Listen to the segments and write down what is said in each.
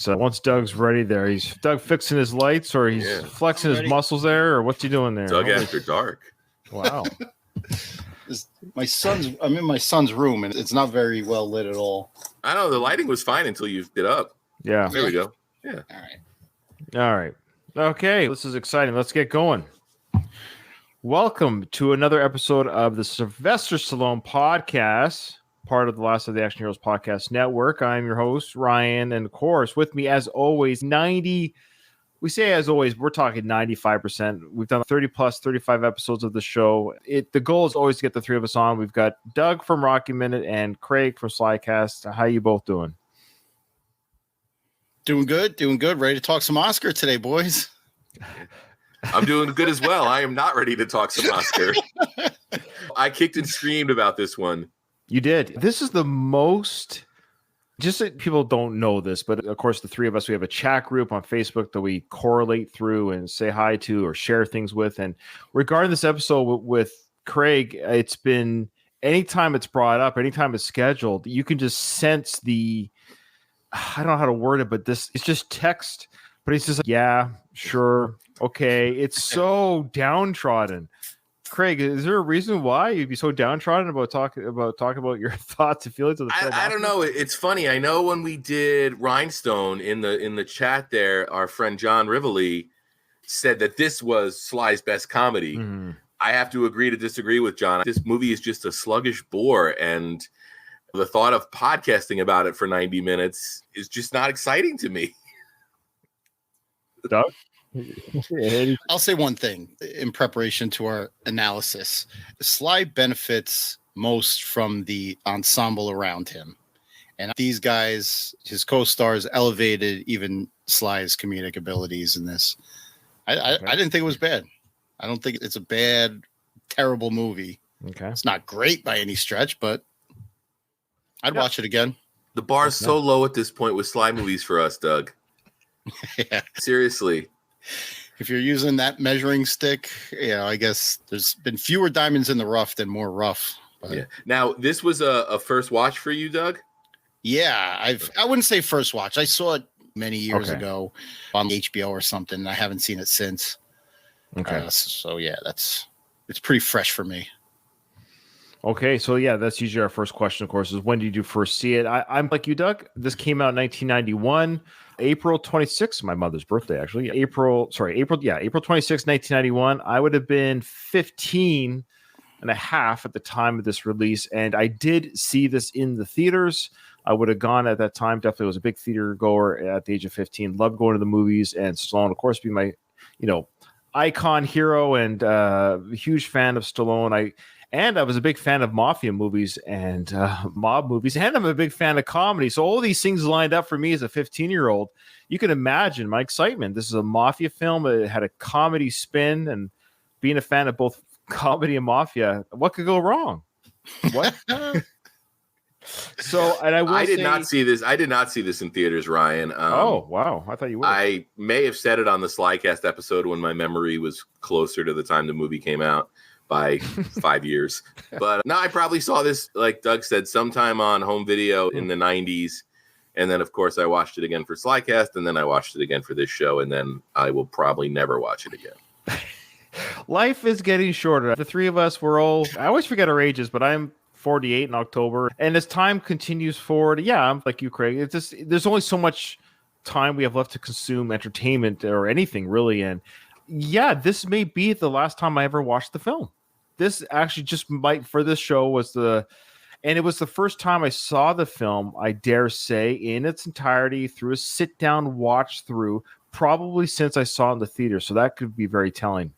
Once Doug's ready there, he's Doug fixing his lights or he's flexing his muscles there, or what's he doing there? Doug after dark. Wow. I'm in my son's room and it's not very well lit at all. I know the lighting was fine until you get up. Yeah. There we go. Yeah. All right. Okay. This is exciting. Let's get going. Welcome to another episode of the Sylvester Stallone podcast, part of the Last of the Action Heroes podcast network. I'm your host, Ryan, and of course, with me as always, we're talking 95%. We've done 35 episodes of the show. The goal is always to get the three of us on. We've got Doug from Rocky Minute and Craig from Slycast. How you both doing? Doing good. Ready to talk some Oscar today, boys. I'm doing good as well. I am not ready to talk some Oscar. I kicked and screamed about this one. You did. This is the most, just that people don't know this, but of course, the three of us, we have a chat group on Facebook that we correlate through and say hi to or share things with. And regarding this episode with Craig, it's been, anytime it's brought up, anytime it's scheduled, you can just sense I don't know how to word it, but it's just text, but he's just like, yeah, sure. Okay. It's so downtrodden. Craig, is there a reason why you'd be so downtrodden about talking about your thoughts and feelings of the film? I don't know. It's funny. I know when we did Rhinestone in the chat there, our friend John Rivoli said that this was Sly's best comedy. Mm-hmm. I have to agree to disagree with John. This movie is just a sluggish bore, and the thought of podcasting about it for 90 minutes is just not exciting to me. Doug? I'll say one thing in preparation to our analysis. Sly benefits most from the ensemble around him. And these guys, his co-stars, elevated even Sly's comedic abilities in this. I didn't think it was bad. I don't think it's a bad, terrible movie. Okay. It's not great by any stretch, but I'd watch it again. The bar's so low at this point with Sly movies for us, Doug. Yeah. Seriously. If you're using that measuring stick, I guess there's been fewer diamonds in the rough than more rough. But. Yeah. Now, this was a first watch for you, Doug? Yeah, I wouldn't say first watch. I saw it many years ago on HBO or something. I haven't seen it since. Okay. So yeah, it's pretty fresh for me. Okay, so yeah, that's usually our first question, of course, is when did you first see it? I'm like you, Doug. This came out in 1991. April 26th, my mother's birthday, actually. April 26th, 1991. I would have been 15 and a half at the time of this release, and I did see this in the theaters. I would have gone at that time. Definitely was a big theater goer at the age of 15. Loved going to the movies, and Stallone, of course, being my, icon hero and huge fan of Stallone. I was a big fan of mafia movies and mob movies, and I'm a big fan of comedy. So all these things lined up for me as a 15-year-old. You can imagine my excitement. This is a mafia film. It had a comedy spin, and being a fan of both comedy and mafia, what could go wrong? What? I did not see this. I did not see this in theaters, Ryan. Oh, wow. I thought you would. I may have said it on the Slycast episode when my memory was closer to the time the movie came out. By 5 years. But no, I probably saw this, like Doug said, sometime on home video in the 90s. And then, of course, I watched it again for Slycast, and then I watched it again for this show, and then I will probably never watch it again. Life is getting shorter. The three of us, I always forget our ages, but I'm 48 in October. And as time continues forward, I'm like you, Craig. It's just, there's only so much time we have left to consume entertainment or anything, really. And this may be the last time I ever watched the film. This actually just might, for this show, and it was the first time I saw the film, I dare say, in its entirety through a sit-down watch through, probably since I saw it in the theater. So that could be very telling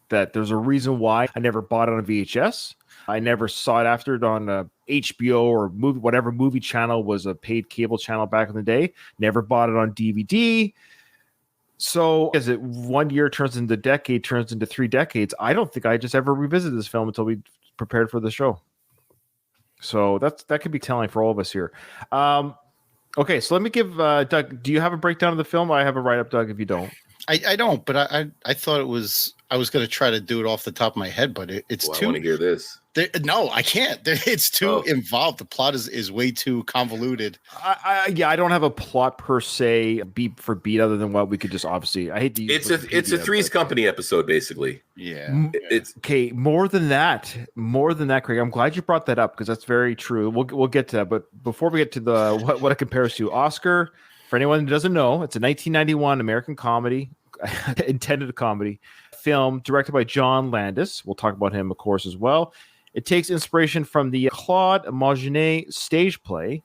that there's a reason why I never bought it on VHS. I never saw it after it on HBO or whatever movie channel was a paid cable channel back in the day. Never bought it on DVD. So as it 1 year turns into decade, turns into 3 decades, I don't think I just ever revisited this film until we prepared for the show. So that could be telling for all of us here. Okay, so let me give Doug. Do you have a breakdown of the film? I have a write-up, Doug, if you don't. I don't, but I thought it was, I was going to try to do it off the top of my head, but it's I want to hear this. No, I can't. It's too involved. The plot is way too convoluted. I don't have a plot per se, beat for beat, other than what we could just obviously. I hate to use it's a Three's Company episode, basically. Yeah, it's okay. More than that, Craig. I'm glad you brought that up because that's very true. We'll get to that, but before we get to the what it compares to, Oscar, for anyone who doesn't know, it's a 1991 American comedy, intended comedy film directed by John Landis. We'll talk about him, of course, as well. It takes inspiration from the Claude Monet stage play,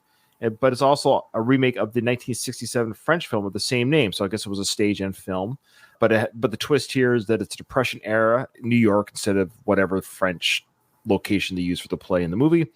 but it's also a remake of the 1967 French film of the same name. So I guess it was a stage and film. But the twist here is that it's Depression era New York instead of whatever French location they use for the play in the movie.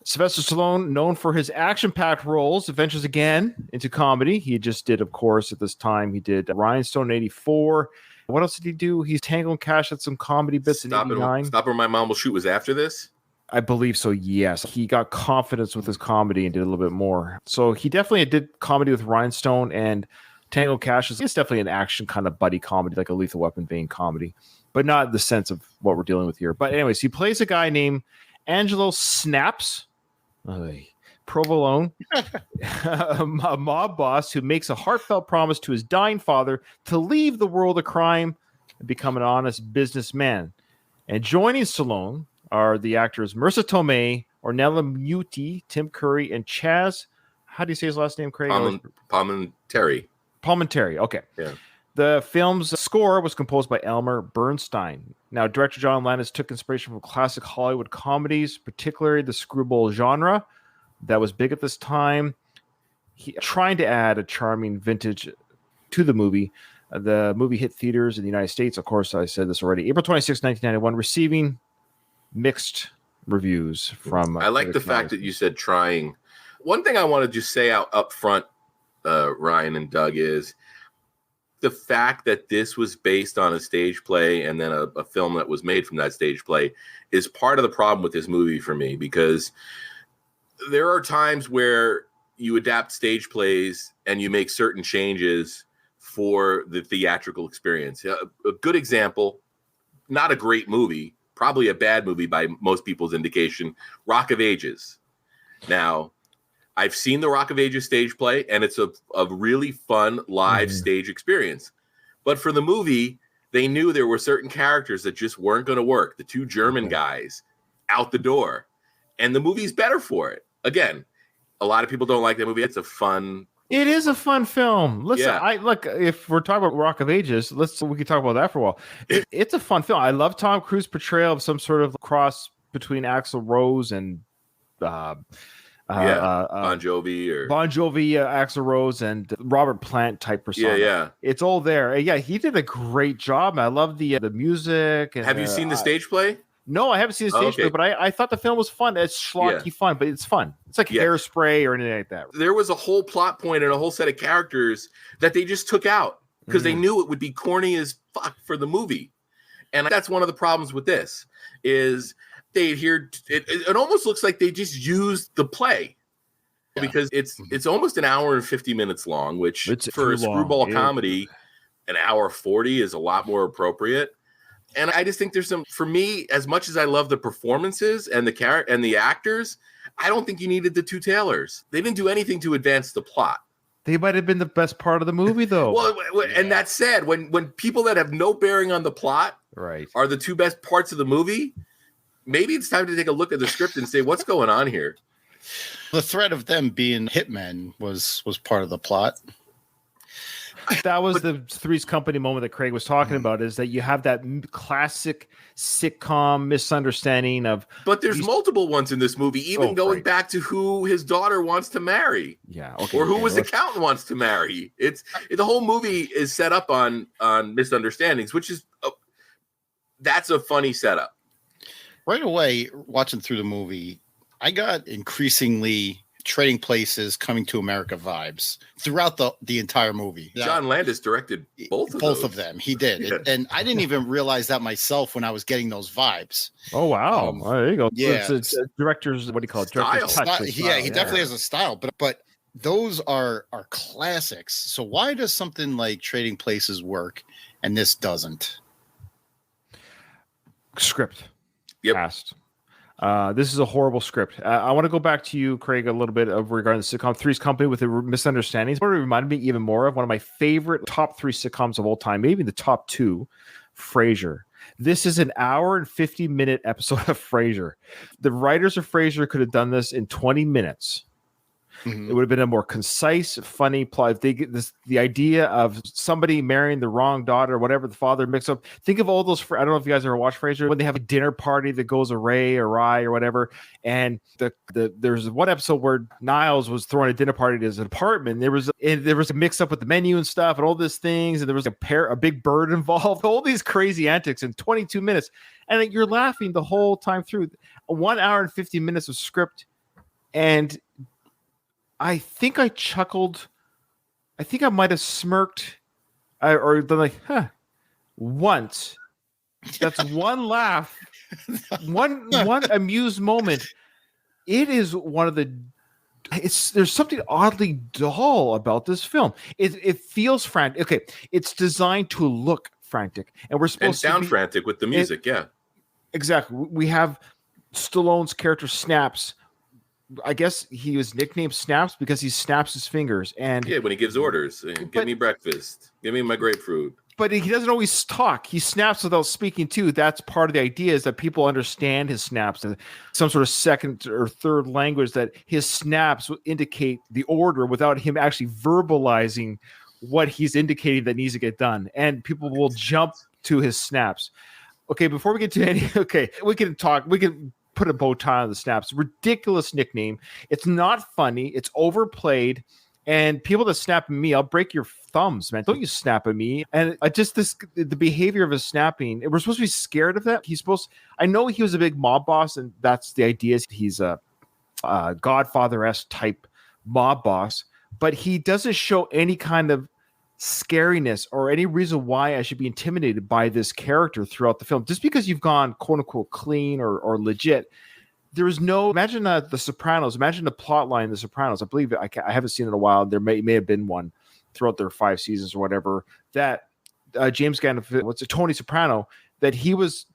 Sylvester Stallone, known for his action-packed roles, ventures again into comedy. He just did, of course, at this time, he did Rhinestone in 84. What else did he do? He's Tango and Cash at some comedy bits in 89. Stop Or My Mom Will Shoot was after this? I believe so, yes. He got confidence with his comedy and did a little bit more. So he definitely did comedy with Rhinestone, and Tango and Cash is definitely an action kind of buddy comedy, like a Lethal Weapon vein comedy, but not in the sense of what we're dealing with here. But anyways, he plays a guy named Angelo Snaps, Provolone, a mob boss who makes a heartfelt promise to his dying father to leave the world of crime and become an honest businessman. And joining Stallone are the actors Marissa Tomei, Ornella Muti, Tim Curry, and Chaz. How do you say his last name, Craig? Palminteri. Okay. Yeah. The film's score was composed by Elmer Bernstein. Now, director John Landis took inspiration from classic Hollywood comedies, particularly the screwball genre that was big at this time. He trying to add a charming vintage to the movie. The movie hit theaters in the United States. Of course, I said this already. April 26, 1991, receiving mixed reviews from. I like the fact that you said trying. One thing I want to just say out up front, Ryan and Doug, is the fact that this was based on a stage play and then a film that was made from that stage play is part of the problem with this movie for me, because there are times where you adapt stage plays and you make certain changes for the theatrical experience. A good example, not a great movie, probably a bad movie by most people's indication, Rock of Ages. Now, I've seen the Rock of Ages stage play, and it's a really fun live stage experience. But for the movie, they knew there were certain characters that just weren't going to work. The two German guys out the door. And the movie's better for it. Again, a lot of people don't like that movie. It is a fun film. Listen, look, if we're talking about Rock of Ages, we can talk about that for a while. It's a fun film. I love Tom Cruise's portrayal of some sort of cross between Axl Rose and Bon Jovi, Axl Rose, and Robert Plant type persona. Yeah. It's all there. Yeah, he did a great job. I love the music. And, have you seen the stage play? No, I haven't seen the stage play, but I thought the film was fun. It's schlocky fun, but it's fun. It's like Hairspray or anything like that. There was a whole plot point and a whole set of characters that they just took out because they knew it would be corny as fuck for the movie. And that's one of the problems with this is they adhered. It almost looks like they just used the play because it's almost an hour and 50 minutes long, which for a screwball comedy, an hour 40 is a lot more appropriate. And I just think there's some, for me, as much as I love the performances and the character and the actors, I don't think you needed the two Taylors. They didn't do anything to advance the plot. They might have been the best part of the movie, though. And that said, when people that have no bearing on the plot are the two best parts of the movie, maybe it's time to take a look at the script and say, what's going on here? The threat of them being hitmen was part of the plot. That was the Three's Company moment that Craig was talking about, is that you have that classic sitcom misunderstanding of. But there's multiple ones in this movie, even going back to who his daughter wants to marry. Yeah. Or who his accountant wants to marry. The whole movie is set up on misunderstandings, which is that's a funny setup. Right away, watching through the movie, I got increasingly Trading Places, Coming to America vibes throughout the entire movie. John Landis directed both of them. He did. Yeah. And I didn't even realize that myself when I was getting those vibes. Oh, wow. There you go. Yeah. It's director's, what do you call it? Director's touch. He definitely has a style, but those are classics. So why does something like Trading Places work and this doesn't? Script. Yep. Cast. This is a horrible script. I want to go back to you, Craig, a little bit of regarding the sitcom Three's Company with the misunderstandings. What it reminded me even more of one of my favorite top 3 sitcoms of all time, maybe the top 2, Frasier. This is an hour and 50-minute episode of Frasier. The writers of Frasier could have done this in 20 minutes. It would have been a more concise, funny plot. If they get this, the idea of somebody marrying the wrong daughter, whatever, the father mix up. Think of all those. I don't know if you guys ever watched Frasier, when they have a dinner party that goes awry or whatever. And there's one episode where Niles was throwing a dinner party to his apartment. There was a mix up with the menu and stuff and all these things. And there was a big bird involved. All these crazy antics in 22 minutes, and you're laughing the whole time through. 1 hour and 50 minutes of script, and I think I chuckled. I think I might have smirked, or been like, "Huh." Once. That's one laugh, one amused moment. It is one of the. There's something oddly dull about this film. It feels frantic. Okay, it's designed to look frantic, and we're supposed to sound frantic with the music. Yeah, exactly. We have Stallone's character Snaps. I guess he was nicknamed Snaps because he snaps his fingers. And when he gives orders, give me breakfast, give me my grapefruit. But he doesn't always talk. He snaps without speaking too. That's part of the idea, is that people understand his snaps in some sort of second or third language, that his snaps will indicate the order without him actually verbalizing what he's indicating that needs to get done. And people will jump to his snaps. Okay, before we get to we can put a bow tie on the Snaps. Ridiculous nickname. It's not funny. It's overplayed. And people that snap at me, I'll break your thumbs, man. Don't you snap at me. And the behavior of his snapping, we're supposed to be scared of that. I know he was a big mob boss, and that's the idea. He's a Godfather-esque type mob boss, but he doesn't show any kind of scariness or any reason why I should be intimidated by this character throughout the film. Just because you've gone quote unquote clean or legit, there is no. Imagine The Sopranos. Imagine the plot line in The Sopranos. I believe I haven't seen it in a while. There may have been one throughout their 5 seasons or whatever, that James Gandolfini, Tony Soprano, that he was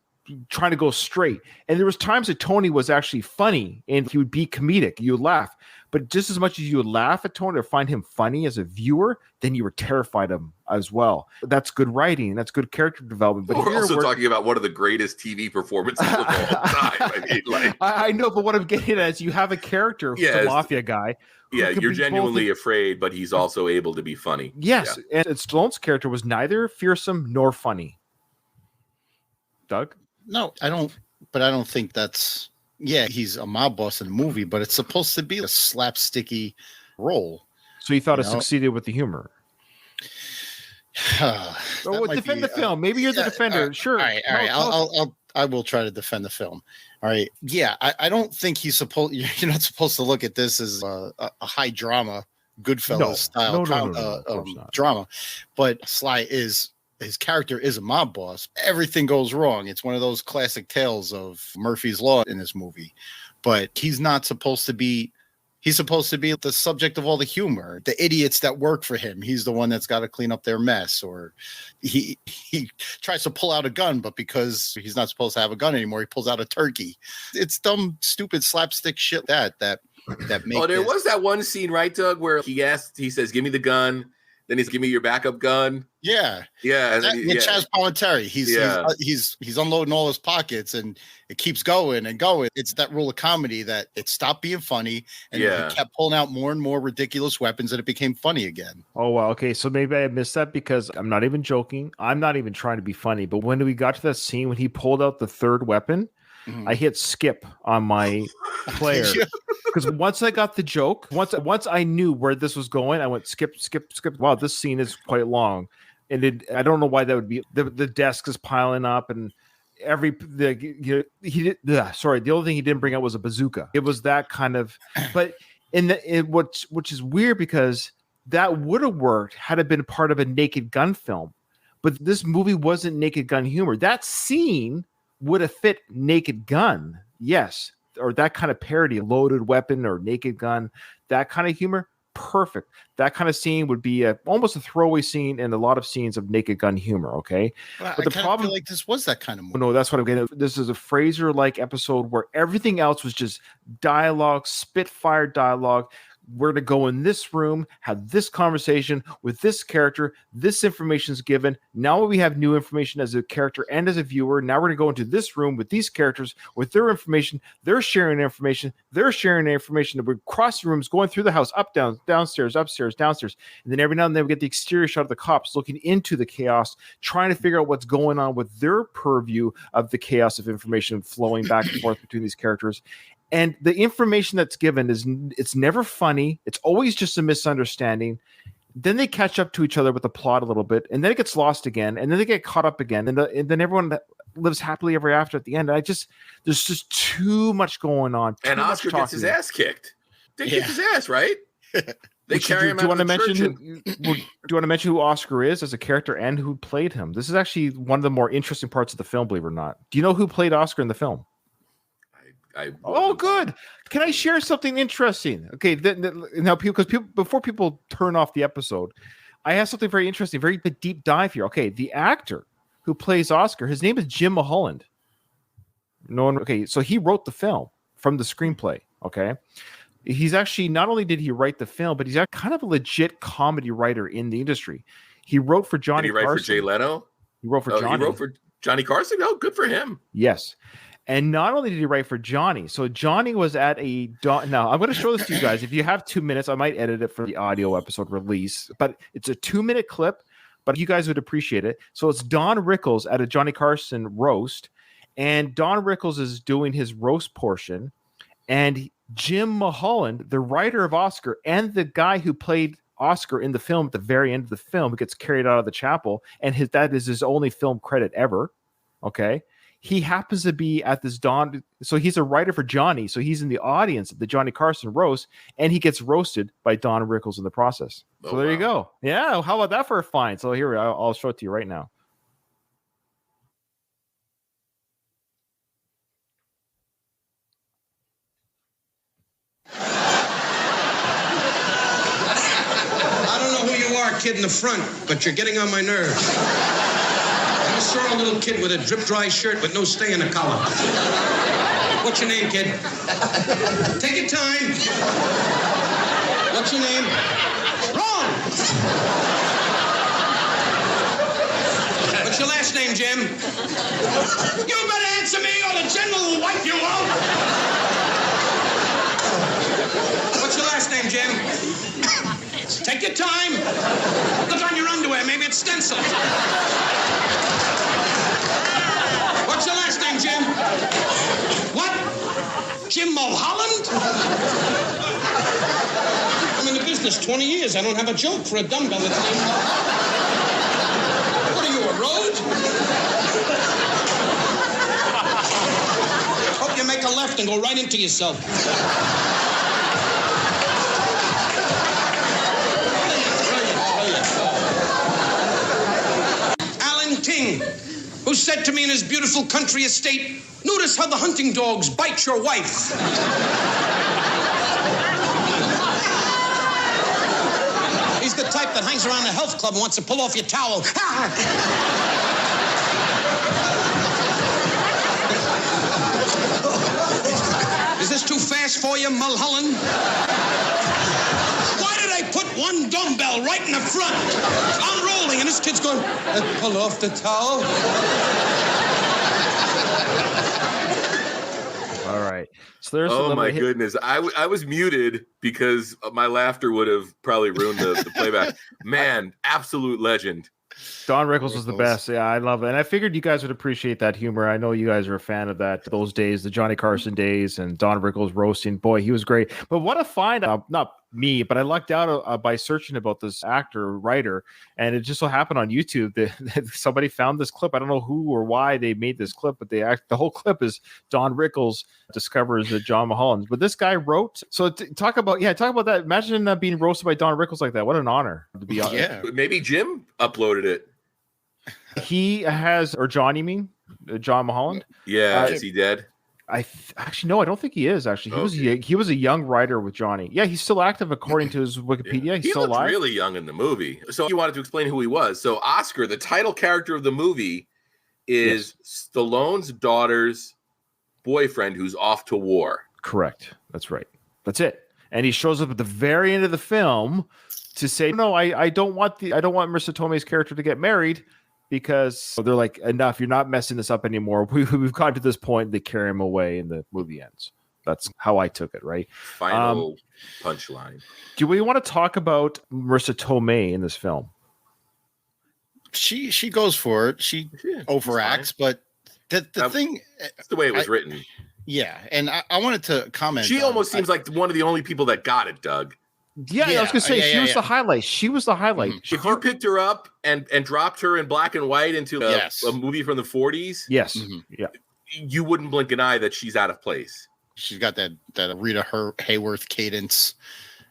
trying to go straight, and there was times that Tony was actually funny and he would be comedic. You would laugh. But just as much as you would laugh at Tony or find him funny as a viewer, then you were terrified of him as well. That's good writing. That's good character development. But we're also talking about one of the greatest TV performances of all time. I know, but what I'm getting at is you have a character, the mafia guy. Yeah, you're genuinely afraid, but he's also able to be funny. Yes, yeah. And Stallone's character was neither fearsome nor funny. Doug? No, I don't think that's... Yeah, he's a mob boss in the movie, but it's supposed to be a slapsticky role. So you thought it succeeded with the humor? Defend the film. Maybe you're the defender. Sure. All right. I will try to defend the film. All right. Yeah, I don't think he's supposed. You're not supposed to look at this as a high drama, Goodfellas style drama. But Sly is. His character is a mob boss. Everything goes wrong. It's one of those classic tales of Murphy's Law in this movie. But he's not supposed to be. He's supposed to be the subject of all the humor. The idiots that work for him, he's the one that's got to clean up their mess. Or he tries to pull out a gun, but because he's not supposed to have a gun anymore, he pulls out a turkey. It's dumb, stupid slapstick shit that makes. Oh, there was that one scene, right, Doug, where he says, "Give me the gun." Then he's give me your backup gun. Yeah. And Chaz Palminteri. He's unloading all his pockets, and it keeps going and going. It's that rule of comedy that it stopped being funny, and he kept pulling out more and more ridiculous weapons, and it became funny again. Oh, wow. Okay, so maybe I missed that, because I'm not even joking. I'm not even trying to be funny. But when we got to that scene when he pulled out the third weapon, I hit skip on my player, because once I got the joke, once I knew where this was going, I went skip. Wow, this scene is quite long, and I don't know why that would be. The desk is piling up, and the only thing he didn't bring out was a bazooka. It was that kind of, but which is weird, because that would have worked had it been part of a Naked Gun film, but this movie wasn't Naked Gun humor. That scene would have fit Naked Gun, yes, or that kind of parody, Loaded Weapon or Naked Gun, that kind of humor perfect. That kind of scene would be almost a throwaway scene in a lot of scenes of Naked Gun humor. Okay, but the problem, feel like this was that kind of movie. No, that's what I'm getting. This is a Frasier-like episode where everything else was just dialogue, spitfire dialogue. We're to go in this room, have this conversation with this character. This information is given. Now we have new information as a character and as a viewer. Now we're going to go into this room with these characters with their information. They're sharing information. They're sharing information. We're crossing rooms, going through the house, up, down, downstairs, upstairs, downstairs. And then every now and then we get the exterior shot of the cops looking into the chaos, trying to figure out what's going on with their purview of the chaos of information flowing back and forth between these characters. And the information that's given it's never funny. It's always just a misunderstanding. Then they catch up to each other with the plot a little bit, and then it gets lost again, and then they get caught up again, and then everyone lives happily ever after at the end. There's just too much going on. And Oscar gets his ass kicked. They kick his ass, right? They carry him out of the church. Do you want to mention who Oscar is as a character and who played him? This is actually one of the more interesting parts of the film, believe it or not. Do you know who played Oscar in the film? Good. Can I share something interesting? Okay, now because before people turn off the episode, I have something very interesting, very deep dive here. Okay, the actor who plays Oscar, his name is Jim Mulholland. So he wrote the film from the screenplay. Okay, he's actually not only did he write the film, but he's kind of a legit comedy writer in the industry. He wrote for Johnny. Did he write Carson. for Jay Leno? He wrote for Johnny. He wrote for Johnny Carson. Oh, good for him. Yes. And not only did he write for Johnny, so Johnny was at now I'm going to show this to you guys. If you have 2 minutes, I might edit it for the audio episode release, but it's a 2-minute clip, but you guys would appreciate it. So it's Don Rickles at a Johnny Carson roast, and Don Rickles is doing his roast portion, and Jim Mulholland, the writer of Oscar and the guy who played Oscar in the film at the very end of the film, who gets carried out of the chapel, and that is his only film credit ever. Okay. He happens to be at this Don. So he's a writer for Johnny. So he's in the audience at the Johnny Carson roast, and he gets roasted by Don Rickles in the process. So there you go. Yeah. How about that for a find? So here, I'll show it to you right now. I don't know who you are, kid in the front, but you're getting on my nerves. I saw a little kid with a drip-dry shirt with no stay in the collar. What's your name, kid? Take your time. What's your name? Wrong! What's your last name, Jim? You better answer me or the general will wipe you out. What's your last name, Jim? Take your time. Look on your underwear. Maybe it's stenciled. What's your last name, Jim? What? Jim Mulholland? I'm in the business 20 years. I don't have a joke for a dumbbell that's named What are you, a road? Hope you make a left and go right into yourself. Who said to me in his beautiful country estate, notice how the hunting dogs bite your wife. He's the type that hangs around a health club and wants to pull off your towel. Is this too fast for you, Mulholland? Why did I put one dumbbell right in the front? I'm rolling, and this kid's going, pull off the towel. All right. So there's oh my goodness. I was muted because my laughter would have probably ruined the playback. Man, absolute legend. Don Rickles was the best. Yeah, I love it. And I figured you guys would appreciate that humor. I know you guys are a fan of those days, the Johnny Carson days, and Don Rickles roasting. Boy, he was great. But what a find. Not me, but I lucked out by searching about this actor, writer, and it just so happened on YouTube that somebody found this clip. I don't know who or why they made this clip, but the whole clip is Don Rickles discovers John Mulholland. But this guy wrote. So talk about that. Imagine being roasted by Don Rickles like that. What an honor to be honest. Yeah, maybe Jim uploaded it. He has, or John, you mean? John Mulholland? Yeah, is he dead? Actually no, I don't think he is. Actually, he was a young writer with Johnny. Yeah, he's still active according to his Wikipedia. Yeah. He's still alive. Really young in the movie. So you wanted to explain who he was. So Oscar, the title character of the movie, is Stallone's daughter's boyfriend who's off to war. Correct. That's right. That's it. And he shows up at the very end of the film to say, "No, I don't want Marissa Tomei's character to get married." Because they're like, enough, you're not messing this up anymore. We've gotten to this point. They carry him away and the movie ends. That's how I took it, right? Final punchline. Do we want to talk about Marissa Tomei in this film? She goes for it. She overacts, but the thing... That's the way it was written. Yeah, and I wanted to comment. She almost seems like one of the only people that got it, Doug. Yeah, I was gonna say she was the highlight. She was the highlight. Mm-hmm. If you picked her up and dropped her in black and white into a movie from the 40s, you wouldn't blink an eye that she's out of place. She's got that Rita Hayworth cadence,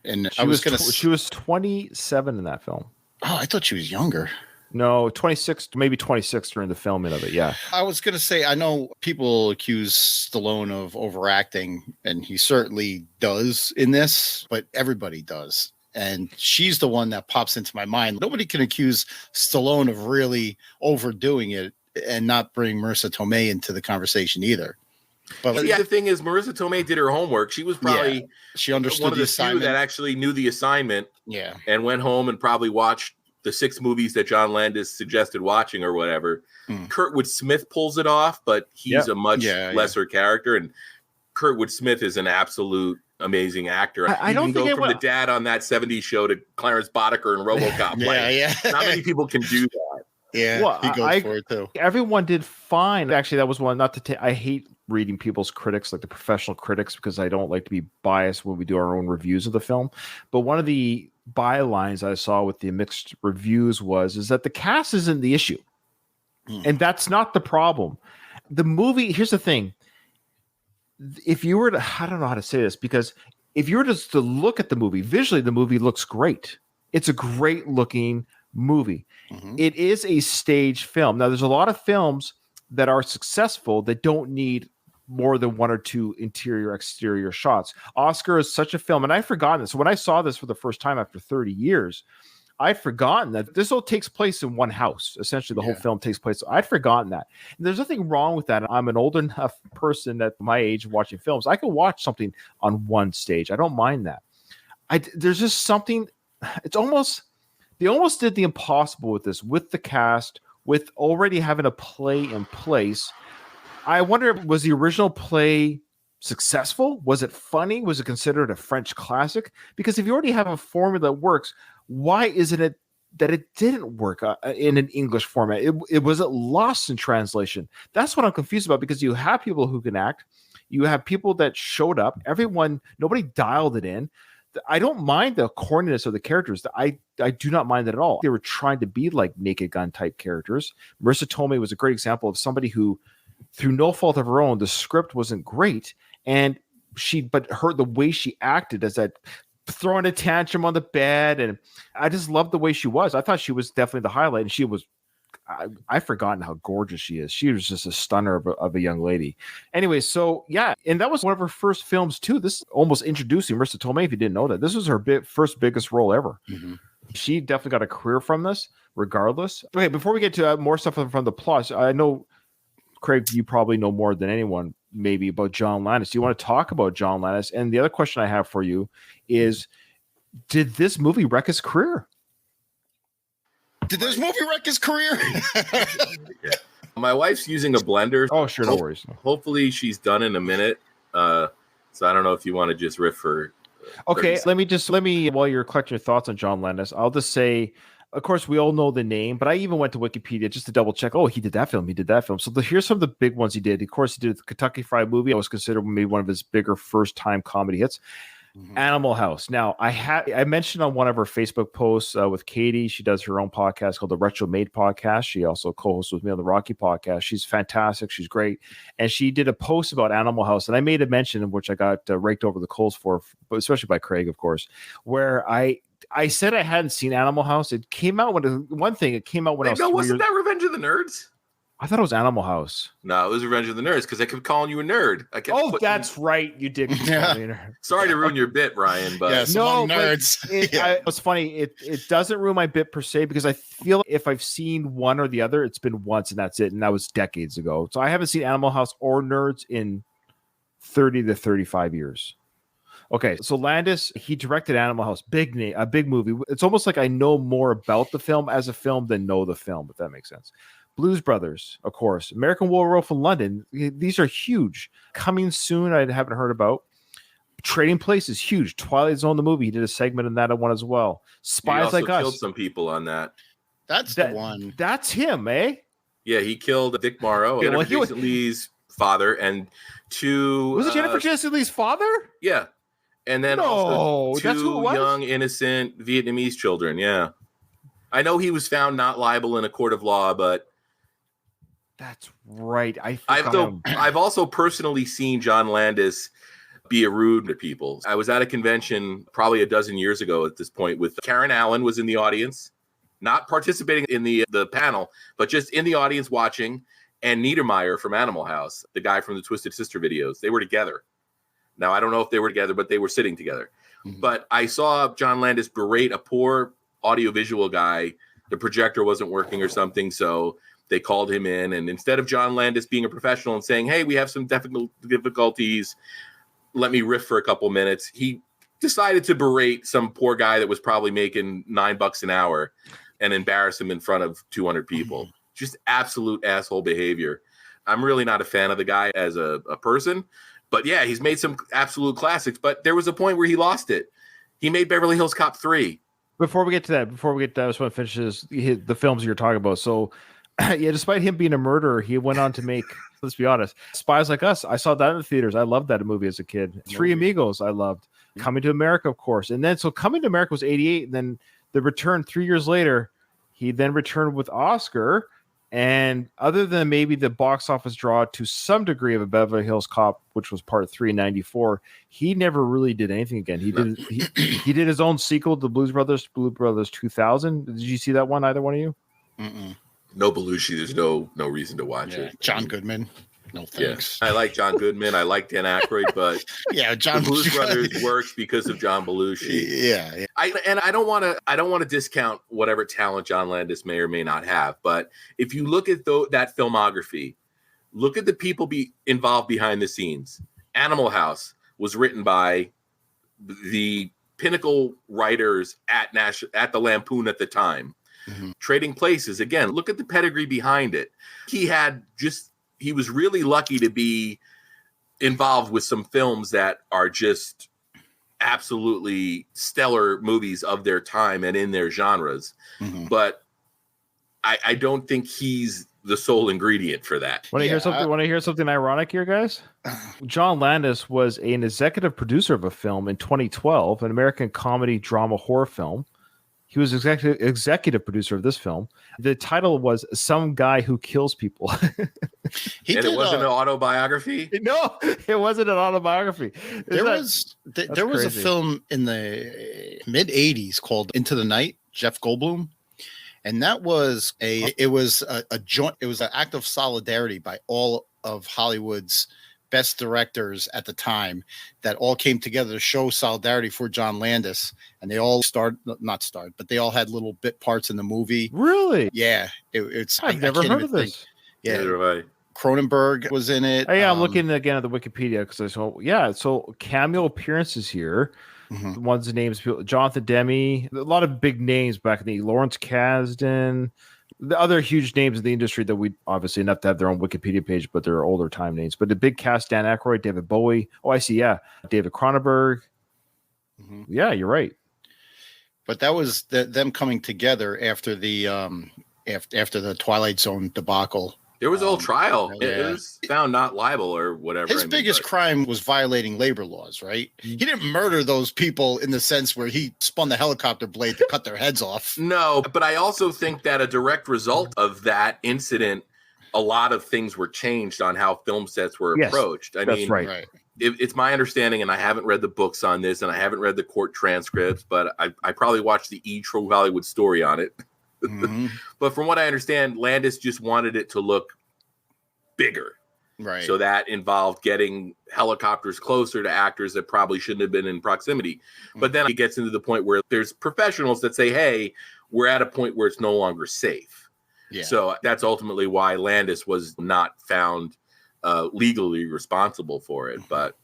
and she was 27 in that film. Oh, I thought she was younger. No, 26, maybe 26 during the filming of it. Yeah. I was going to say, I know people accuse Stallone of overacting, and he certainly does in this, but everybody does. And she's the one that pops into my mind. Nobody can accuse Stallone of really overdoing it and not bring Marissa Tomei into the conversation either. But the thing is, Marissa Tomei did her homework. She was probably she understood one of the assignment. few that actually knew the assignment. Yeah. And went home and probably watched the 6 movies that John Landis suggested watching or whatever. Kurtwood Smith pulls it off, but he's a much lesser character. And Kurtwood Smith is an absolute amazing actor. I don't think go from the dad on that 70s show to Clarence Boddicker in RoboCop. Not many people can do that. Yeah, well, he goes for it too. Everyone did fine. Actually, that was one. Not to take. I hate reading people's critics, like the professional critics, because I don't like to be biased when we do our own reviews of the film. But one of the bylines I saw with the mixed reviews is that the cast isn't the issue, and that's not the problem. The movie. Here's the thing. If you were to, I don't know how to say this, because if you were just to look at the movie visually, the movie looks great. It's a great looking movie. It is a stage film. Now, there's a lot of films that are successful that don't need more than 1 or 2 interior exterior shots. Oscar is such a film, and I'd forgotten this. So when I saw this for the first time after 30 years, I'd forgotten that this all takes place in one house. Essentially, the whole film takes place. I'd forgotten that. And there's nothing wrong with that. I'm an old enough person at my age watching films. I can watch something on one stage. I don't mind that. There's just something. It's almost. They almost did the impossible with this, with the cast, with already having a play in place. I wonder, was the original play successful? Was it funny? Was it considered a French classic? Because if you already have a formula that works, why isn't it that it didn't work in an English format? It was lost in translation. That's what I'm confused about, because you have people who can act. You have people that showed up. Nobody dialed it in. I don't mind the corniness of the characters. I do not mind that at all. They were trying to be like Naked Gun type characters. Marissa Tomei was a great example of somebody who, through no fault of her own, the script wasn't great, and the way she acted as that throwing a tantrum on the bed, and I just loved the way she was. I thought she was definitely the highlight, and she was. I've forgotten how gorgeous she is. She was just a stunner of a young lady. Anyway, so yeah, and that was one of her first films too. This is almost introducing Marissa Tomei. If you didn't know that, this was her first biggest role ever. She definitely got a career from this, regardless. Okay, before we get to more stuff from the plot, I know, Craig, you probably know more than anyone maybe about John Landis. Do you want to talk about John Landis? And the other question I have for you is, did this movie wreck his career? Did this movie wreck his career? My wife's using a blender. Oh, sure, no worries. Hopefully she's done in a minute. So I don't know if you want to just riff for. Okay, let me while you're collecting your thoughts on John Landis, I'll just say, of course, we all know the name, but I even went to Wikipedia just to double check. Oh, he did that film. So here's some of the big ones he did. Of course, he did the Kentucky Fried Movie. I was considered maybe one of his bigger first-time comedy hits. Animal House. Now, I mentioned on one of her Facebook posts with Katie, she does her own podcast called the Retro Made Podcast. She also co-hosts with me on the Rocky Podcast. She's fantastic. She's great. And she did a post about Animal House, and I made a mention in which I got raked over the coals for, especially by Craig, of course, where I said I hadn't seen Animal House. It came out when I was. Wasn't that Revenge of the Nerds? I thought it was Animal House. No, it was Revenge of the Nerds because I kept calling you a nerd. That's right. You did. Sorry to ruin your bit, Ryan, but yes, no, nerds. It's funny. It doesn't ruin my bit per se because I feel if I've seen one or the other, it's been once and that's it, and that was decades ago. So I haven't seen Animal House or Nerds in 30 to 35 years. Okay, so Landis, he directed Animal House, big name, a big movie. It's almost like I know more about the film as a film than know the film, if that makes sense. Blues Brothers, of course. American Werewolf in London. These are huge. Coming soon, I haven't heard about. Trading Place is huge. Twilight Zone, the movie. He did a segment in that one as well. Spies Like Us. Killed some people on that. That's the one. That's him, eh? Yeah, he killed Dick Morrow, Jennifer Jason Leigh's father, and two. Was it Jennifer Jason Leigh's father? Yeah. And then also two young, innocent Vietnamese children. Yeah. I know he was found not liable in a court of law, but that's right. I've also personally seen John Landis be rude to people. I was at a convention probably a dozen years ago at this point with Karen Allen was in the audience, not participating in the panel, but just in the audience watching, and Niedermeyer from Animal House, the guy from the Twisted Sister videos. They were together. Now, I don't know if they were together, but they were sitting together. Mm-hmm. But I saw John Landis berate a poor audiovisual guy. The projector wasn't working or something, so they called him in, and instead of John Landis being a professional and saying, hey, we have some difficulties, let me riff for a couple minutes, he decided to berate some poor guy that was probably making $9 an hour and embarrass him in front of 200 people. Just absolute asshole behavior. I'm really not a fan of the guy as a person, but yeah, he's made some absolute classics, but there was a point where he lost it. He made Beverly Hills Cop 3. Before we get to that, I just want to finish the films you're talking about. So, yeah, despite him being a murderer, he went on to make, let's be honest, Spies Like Us. I saw that in the theaters. I loved that movie as a kid. Three Amigos, I loved. Coming to America, of course. And then, so Coming to America was 88. And then the return 3 years later, he then returned with Oscar. And other than maybe the box office draw to some degree of a Beverly Hills Cop, which was part 3 in 94, he never really did anything again. He did his own sequel to Blues Brothers 2000. Did you see that one, either one of you? Mm-mm. No Belushi. There's no reason to watch it. John Goodman. No thanks. Yeah. I like John Goodman. I like Dan Aykroyd, but the Blues Brothers works because of John Belushi. Yeah. I don't want to discount whatever talent John Landis may or may not have, but if you look at that filmography, look at the people involved behind the scenes. Animal House was written by the pinnacle writers at the Lampoon at the time. Mm-hmm. Trading Places, again, look at the pedigree behind it. He was really lucky to be involved with some films that are just absolutely stellar movies of their time and in their genres. Mm-hmm. But I don't think he's the sole ingredient for that. Want to hear something ironic here, guys? John Landis was an executive producer of a film in 2012, an American comedy drama horror film. He was executive producer of this film. The title was Some Guy Who Kills People. It wasn't an autobiography? No, it wasn't an autobiography. There was a film in the mid 80s called Into the Night, Jeff Goldblum. And that was an act of solidarity by all of Hollywood's best directors at the time that all came together to show solidarity for John Landis, and they all but they all had little bit parts in the movie. Really? Yeah. I've never heard of this. Yeah. Neither have I. Cronenberg was in it. Oh, yeah, I'm looking again at the Wikipedia because I saw. Yeah, so cameo appearances here. Mm-hmm. One's names Jonathan Demme, a lot of big names back in the Lawrence Kasdan. The other huge names in the industry that we obviously enough to have their own Wikipedia page, but they're older time names. But the big cast: Dan Aykroyd, David Bowie. Oh, I see. Yeah, David Cronenberg. Mm-hmm. Yeah, you're right. But that was them coming together after the after the Twilight Zone debacle. There was a whole trial. Yeah. It was found not liable or whatever. His biggest crime was violating labor laws, right? He didn't murder those people in the sense where he spun the helicopter blade to cut their heads off. No, but I also think that a direct result of that incident, a lot of things were changed on how film sets were approached. I mean, right. It's my understanding, and I haven't read the books on this, and I haven't read the court transcripts, but I probably watched the True Hollywood Story on it. Mm-hmm. But from what I understand, Landis just wanted it to look bigger. Right. So that involved getting helicopters closer to actors that probably shouldn't have been in proximity. But then it gets into the point where there's professionals that say, hey, we're at a point where it's no longer safe. Yeah. So that's ultimately why Landis was not found legally responsible for it. But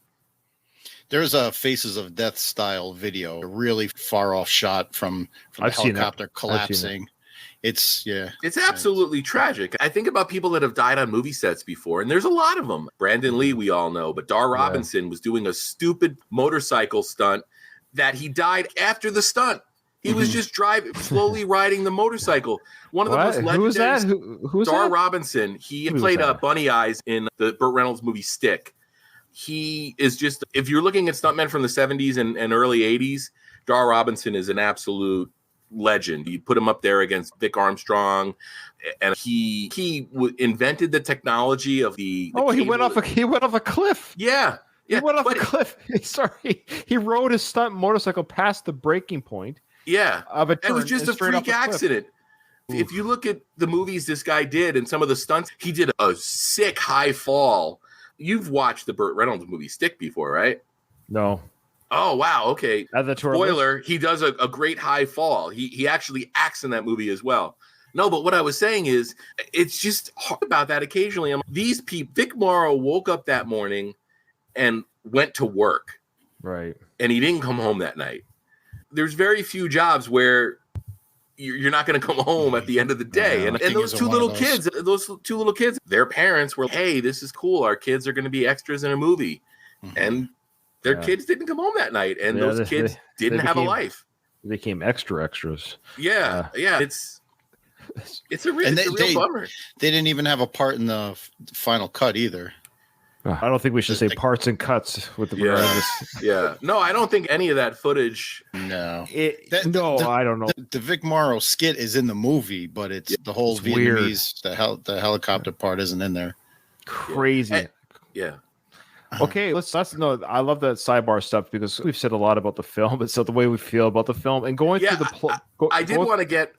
there's a Faces of Death style video, a really far off shot from the helicopter collapsing. It's absolutely tragic. I think about people that have died on movie sets before, and there's a lot of them. Brandon Lee, we all know, but Dar Robinson was doing a stupid motorcycle stunt that he died after the stunt. He was just slowly riding the motorcycle. One of the most legendary. Who was that? Who was Dar that? Robinson. He played Bunny Eyes in the Burt Reynolds movie Stick. He is just, if you're looking at stuntmen from the 70s and early 80s, Dar Robinson is an absolute legend. You put him up there against Vic Armstrong, and he invented the technology of the he went off a cliff. Yeah. He went off a cliff. Sorry, he rode his stunt motorcycle past the breaking point. Yeah, of a turn. It was just a freak accident. If you look at the movies this guy did and some of the stunts, he did a sick high fall. You've watched the Burt Reynolds movie Stick before, right? No. Oh, wow. Okay. Spoiler, he does a great high fall. He actually acts in that movie as well. No, but what I was saying is, it's just hard about that occasionally. These people, Vic Morrow woke up that morning and went to work. Right. And he didn't come home that night. There's very few jobs where you're not going to come home at the end of the day. And those two little kids, their parents were, hey, this is cool. Our kids are going to be extras in a movie. Mm-hmm. And their kids didn't come home that night. And those kids didn't have a life. They became extras. Yeah. It's a real bummer. They didn't even have a part in the final cut either. I don't think we should say parts and cuts with the Yeah. No, I don't think any of that footage. No. I don't know. The Vic Morrow skit is in the movie, but it's the whole Vietnamese, the helicopter part isn't in there. Crazy. Yeah. Okay, let's I love that sidebar stuff because we've said a lot about the film, but so the way we feel about the film and going through the plot. I did want to get.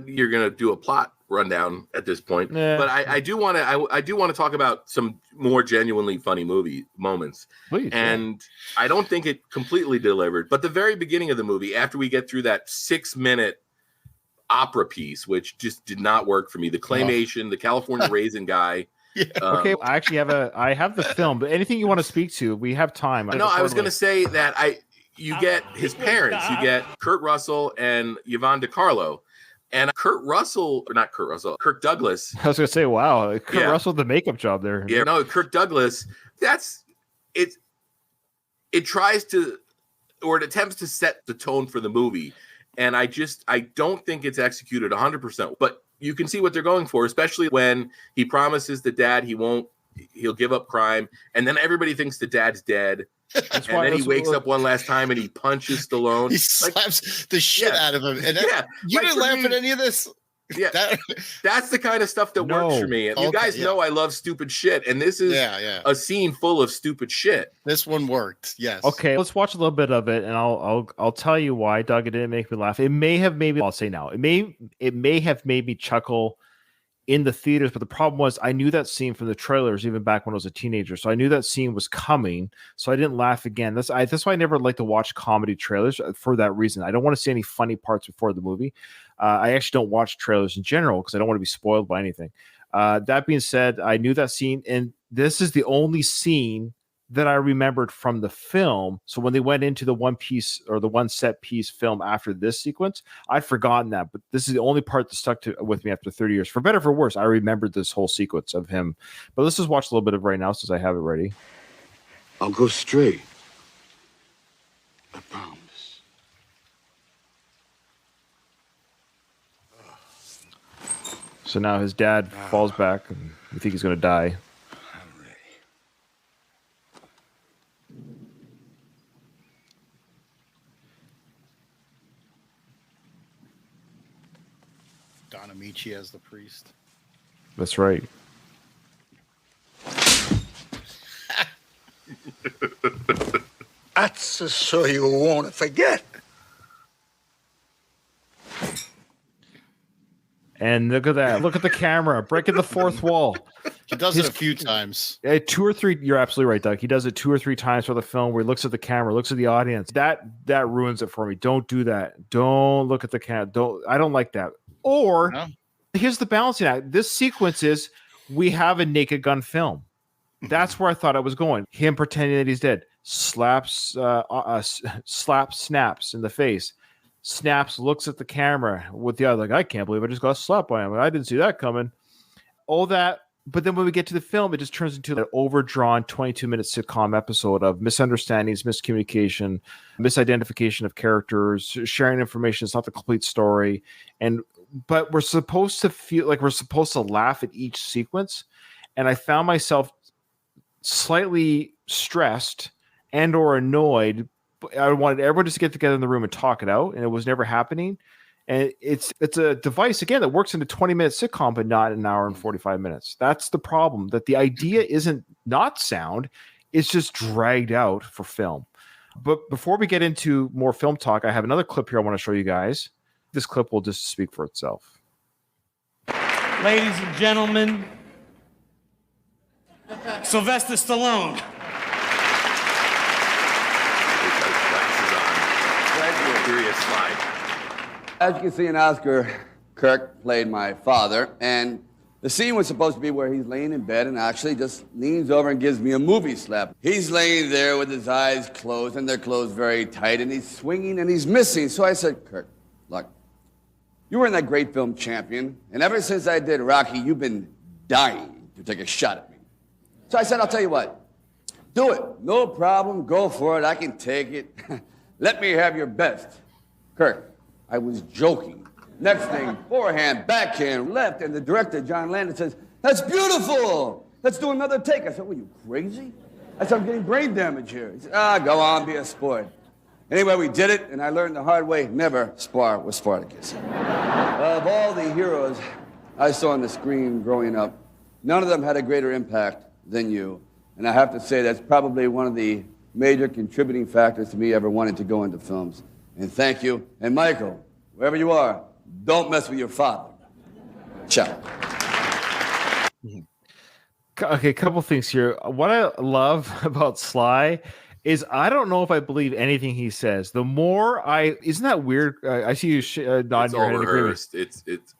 You're going to do a plot rundown at this point, but I do want to talk about some more genuinely funny movie moments. Please, and I don't think it completely delivered, but the very beginning of the movie, after we get through that 6-minute opera piece, which just did not work for me, the claymation, the California Raisin guy. Yeah. Okay, I actually have the film, but anything you want to speak to, we have time. No, I was going to say that you get his parents, you get Kurt Russell and Yvonne DiCarlo, and Kirk Douglas. I was going to say, wow, Kurt Russell, the makeup job there. Yeah, no, Kirk Douglas. That's it. It tries to, or it attempts to set the tone for the movie, and I don't think it's executed 100%, but. You can see what they're going for, especially when he promises the dad he'll give up crime, and then everybody thinks the dad's dead. And then he wakes up one last time and he punches Stallone. He slaps the shit out of him. And you didn't laugh at any of this? Yeah, that's the kind of stuff that works for me. And you guys know I love stupid shit, and this is a scene full of stupid shit. This one worked. Yes. Okay, let's watch a little bit of it, and I'll tell you why, Doug. It didn't make me laugh. It may have made me. I'll say now. It may have made me chuckle in the theaters, but the problem was I knew that scene from the trailers even back when I was a teenager, so I knew that scene was coming, so I didn't laugh again. That's why I never like to watch comedy trailers for that reason. I don't want to see any funny parts before the movie. I actually don't watch trailers in general because I don't want to be spoiled by anything. That being said, I knew that scene, and this is the only scene that I remembered from the film. So when they went into the one piece or the one set piece film after this sequence, I'd forgotten that. But this is the only part that stuck with me after 30 years. For better or for worse, I remembered this whole sequence of him. But let's just watch a little bit of it right now since I have it ready. I'll go straight. I promise. So now his dad falls back, and we think he's going to die. Don Amici as the priest. That's right. That's so you won't forget. And look at that. Look at the camera. Breaking the fourth wall. He does it a few times. 2 or 3. You're absolutely right, Doug. He does it 2 or 3 times for the film where he looks at the camera, looks at the audience. That ruins it for me. Don't do that. Don't look at the camera. I don't like that. Or here's the balancing act. This sequence is we have a Naked Gun film. That's where I thought I was going. Him pretending that he's dead. Slaps snaps in the face. Snaps, looks at the camera with the other, like, I can't believe I just got slapped by him. I didn't see that coming. All that. But then when we get to the film, it just turns into an overdrawn 22-minute sitcom episode of misunderstandings, miscommunication, misidentification of characters, sharing information. It's not the complete story. But we're supposed to feel like we're supposed to laugh at each sequence. And I found myself slightly stressed and or annoyed. I wanted everyone just to get together in the room and talk it out, and it was never happening. And it's a device, again, that works in a 20-minute sitcom, but not an hour and 45 minutes. That's the problem, that the idea isn't not sound. It's just dragged out for film. But before we get into more film talk, I have another clip here I want to show you guys. This clip will just speak for itself. Ladies and gentlemen, Sylvester Stallone. As you can see in Oscar, Kirk played my father, and the scene was supposed to be where he's laying in bed and actually just leans over and gives me a movie slap. He's laying there with his eyes closed, and they're closed very tight, and he's swinging and he's missing. So I said, Kirk, look, you were in that great film Champion, and ever since I did Rocky, you've been dying to take a shot at me. So I said, I'll tell you what, do it. No problem, go for it, I can take it. Let me have your best. Kirk, I was joking. Next thing, forehand, backhand, left, and the director, John Landon, says, that's beautiful. Let's do another take. I said, what, are you crazy? I said, I'm getting brain damage here. He said, go on, be a sport. Anyway, we did it, and I learned the hard way, never spar with Spartacus. Of all the heroes I saw on the screen growing up, none of them had a greater impact than you. And I have to say that's probably one of the major contributing factors to me ever wanting to go into films. And thank you. And Michael, wherever you are, don't mess with your father. Ciao. Okay, a couple things here. What I love about Sly is I don't know if I believe anything he says. The more isn't that weird? I see you nodding your head in agreement. It's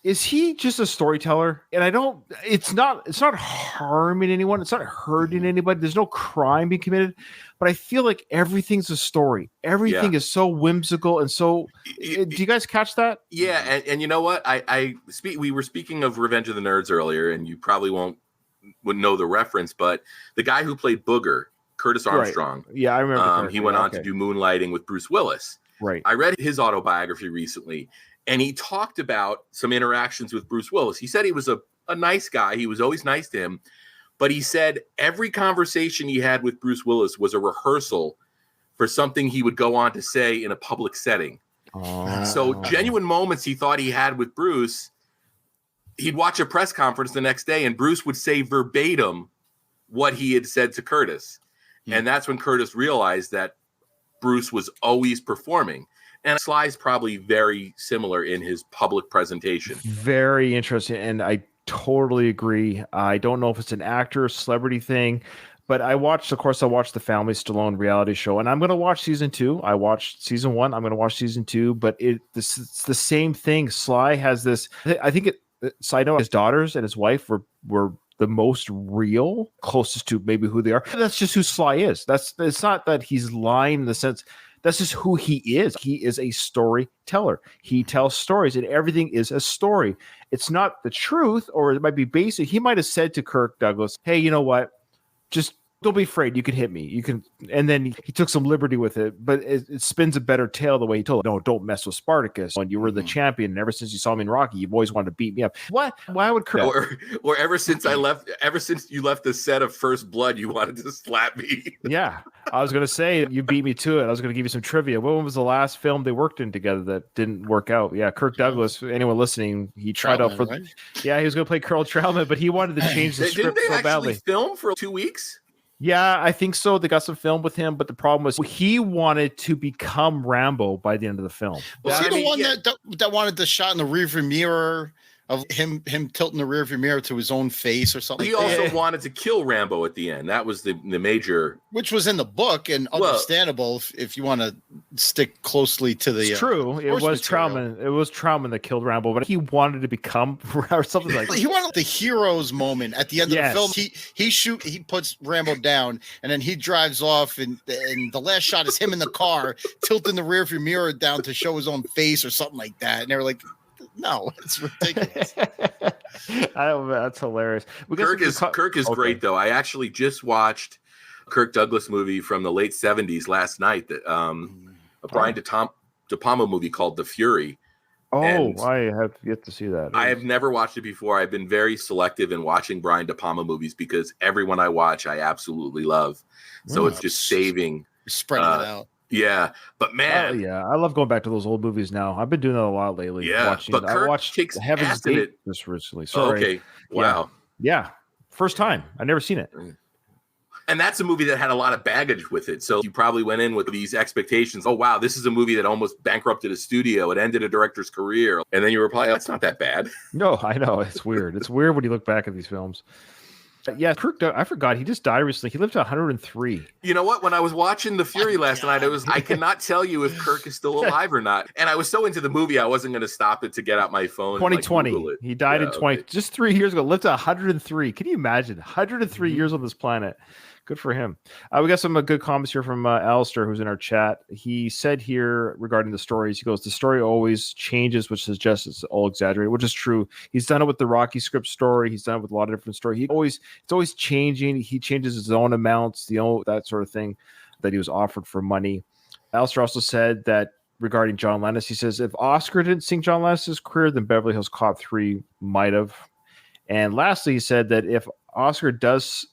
Is he just a storyteller? And I don't. It's not harming anyone. It's not hurting anybody. There's no crime being committed. But I feel like everything's a story. Everything is so whimsical and so. Do you guys catch that? Yeah, and you know what? We were speaking of Revenge of the Nerds earlier, and you probably wouldn't know the reference, but the guy who played Booger, Curtis Armstrong. Right. Yeah, I remember. He went on to do Moonlighting with Bruce Willis. Right. I read his autobiography recently, and he talked about some interactions with Bruce Willis. He said he was a nice guy. He was always nice to him. But he said every conversation he had with Bruce Willis was a rehearsal for something he would go on to say in a public setting. Oh. So genuine moments he thought he had with Bruce, he'd watch a press conference the next day and Bruce would say verbatim what he had said to Curtis. And that's when Curtis realized that Bruce was always performing. And Sly's probably very similar in his public presentation. Very interesting. And I totally agree. I don't know if it's an actor, celebrity thing, but I watched the Family Stallone reality show, and I'm going to watch season 2. I watched season 1. I'm going to watch season 2, but it's the same thing. Sly has this, I think side note, his daughters and his wife were the most real, closest to maybe who they are. That's just who Sly is. It's not that he's lying in the sense. That's just who he is. He is a storyteller. He tells stories, and everything is a story. It's not the truth, or it might be basic. He might have said to Kirk Douglas, hey, you know what? Just don't be afraid. You can hit me. You can. And then he took some liberty with it, but it spins a better tale the way he told it. No, don't mess with Spartacus. When you were the champion, and ever since you saw me in Rocky, you've always wanted to beat me up. What? Why would Kirk? Or ever since you left the set of First Blood, you wanted to slap me. Yeah, I was going to say you beat me to it. I was going to give you some trivia. When was the last film they worked in together that didn't work out? Yeah, Kirk Douglas. Anyone listening, he tried out for. Right? Yeah, he was going to play Carl Troutman, but he wanted to change the script so badly. Film for 2 weeks. Yeah, I think so. They got some film with him, but the problem was he wanted to become Rambo by the end of the film. Was he the one that wanted the shot in the rearview mirror of him tilting the rearview mirror to his own face or something. He also wanted to kill Rambo at the end. That was the major, which was in the book and understandable if you want to stick closely to the. It's true. It was Trautman. It was Trautman that killed Rambo, but he wanted to become or something like that. He wanted the hero's moment at the end of the film. He puts Rambo down, and then he drives off, and the last shot is him in the car tilting the rearview mirror down to show his own face or something like that. And they were like, "No, it's ridiculous." That's hilarious. Kirk is great though. I actually just watched a Kirk Douglas movie from the late 70s last night. That a Brian De Palma movie called The Fury. And I have yet to see that. I have never watched it before. I've been very selective in watching Brian De Palma movies because everyone I watch, I absolutely love. So it's just spreading it out. Yeah, but man, I love going back to those old movies now. I've been doing that a lot lately. Yeah, but Kirk I watched Heaven's Gate just recently. Sorry. Okay, wow. Yeah, first time. I've never seen it. And that's a movie that had a lot of baggage with it. So you probably went in with these expectations. Oh, wow, this is a movie that almost bankrupted a studio. It ended a director's career. And then you were probably, that's not that bad. No, I know. It's weird. It's weird when you look back at these films. Yeah, Kirk, I forgot. He just died recently. He lived to 103. You know what? When I was watching The Fury last night, I cannot tell you if Kirk is still alive or not. And I was so into the movie, I wasn't going to stop it to get out my phone. 2020. And, like, he died in 20, just 3 years ago. Lived to 103. Can you imagine? 103 years on this planet. Good for him. We got some good comments here from Alistair, who's in our chat. He said here regarding the stories, he goes, the story always changes, which suggests it's all exaggerated, which is true. He's done it with the Rocky script story. He's done it with a lot of different stories. It's always changing. He changes his own amounts, that sort of thing that he was offered for money. Alistair also said that regarding John Landis, he says, if Oscar didn't sink John Landis' career, then Beverly Hills Cop 3 might have. And lastly, he said that if Oscar does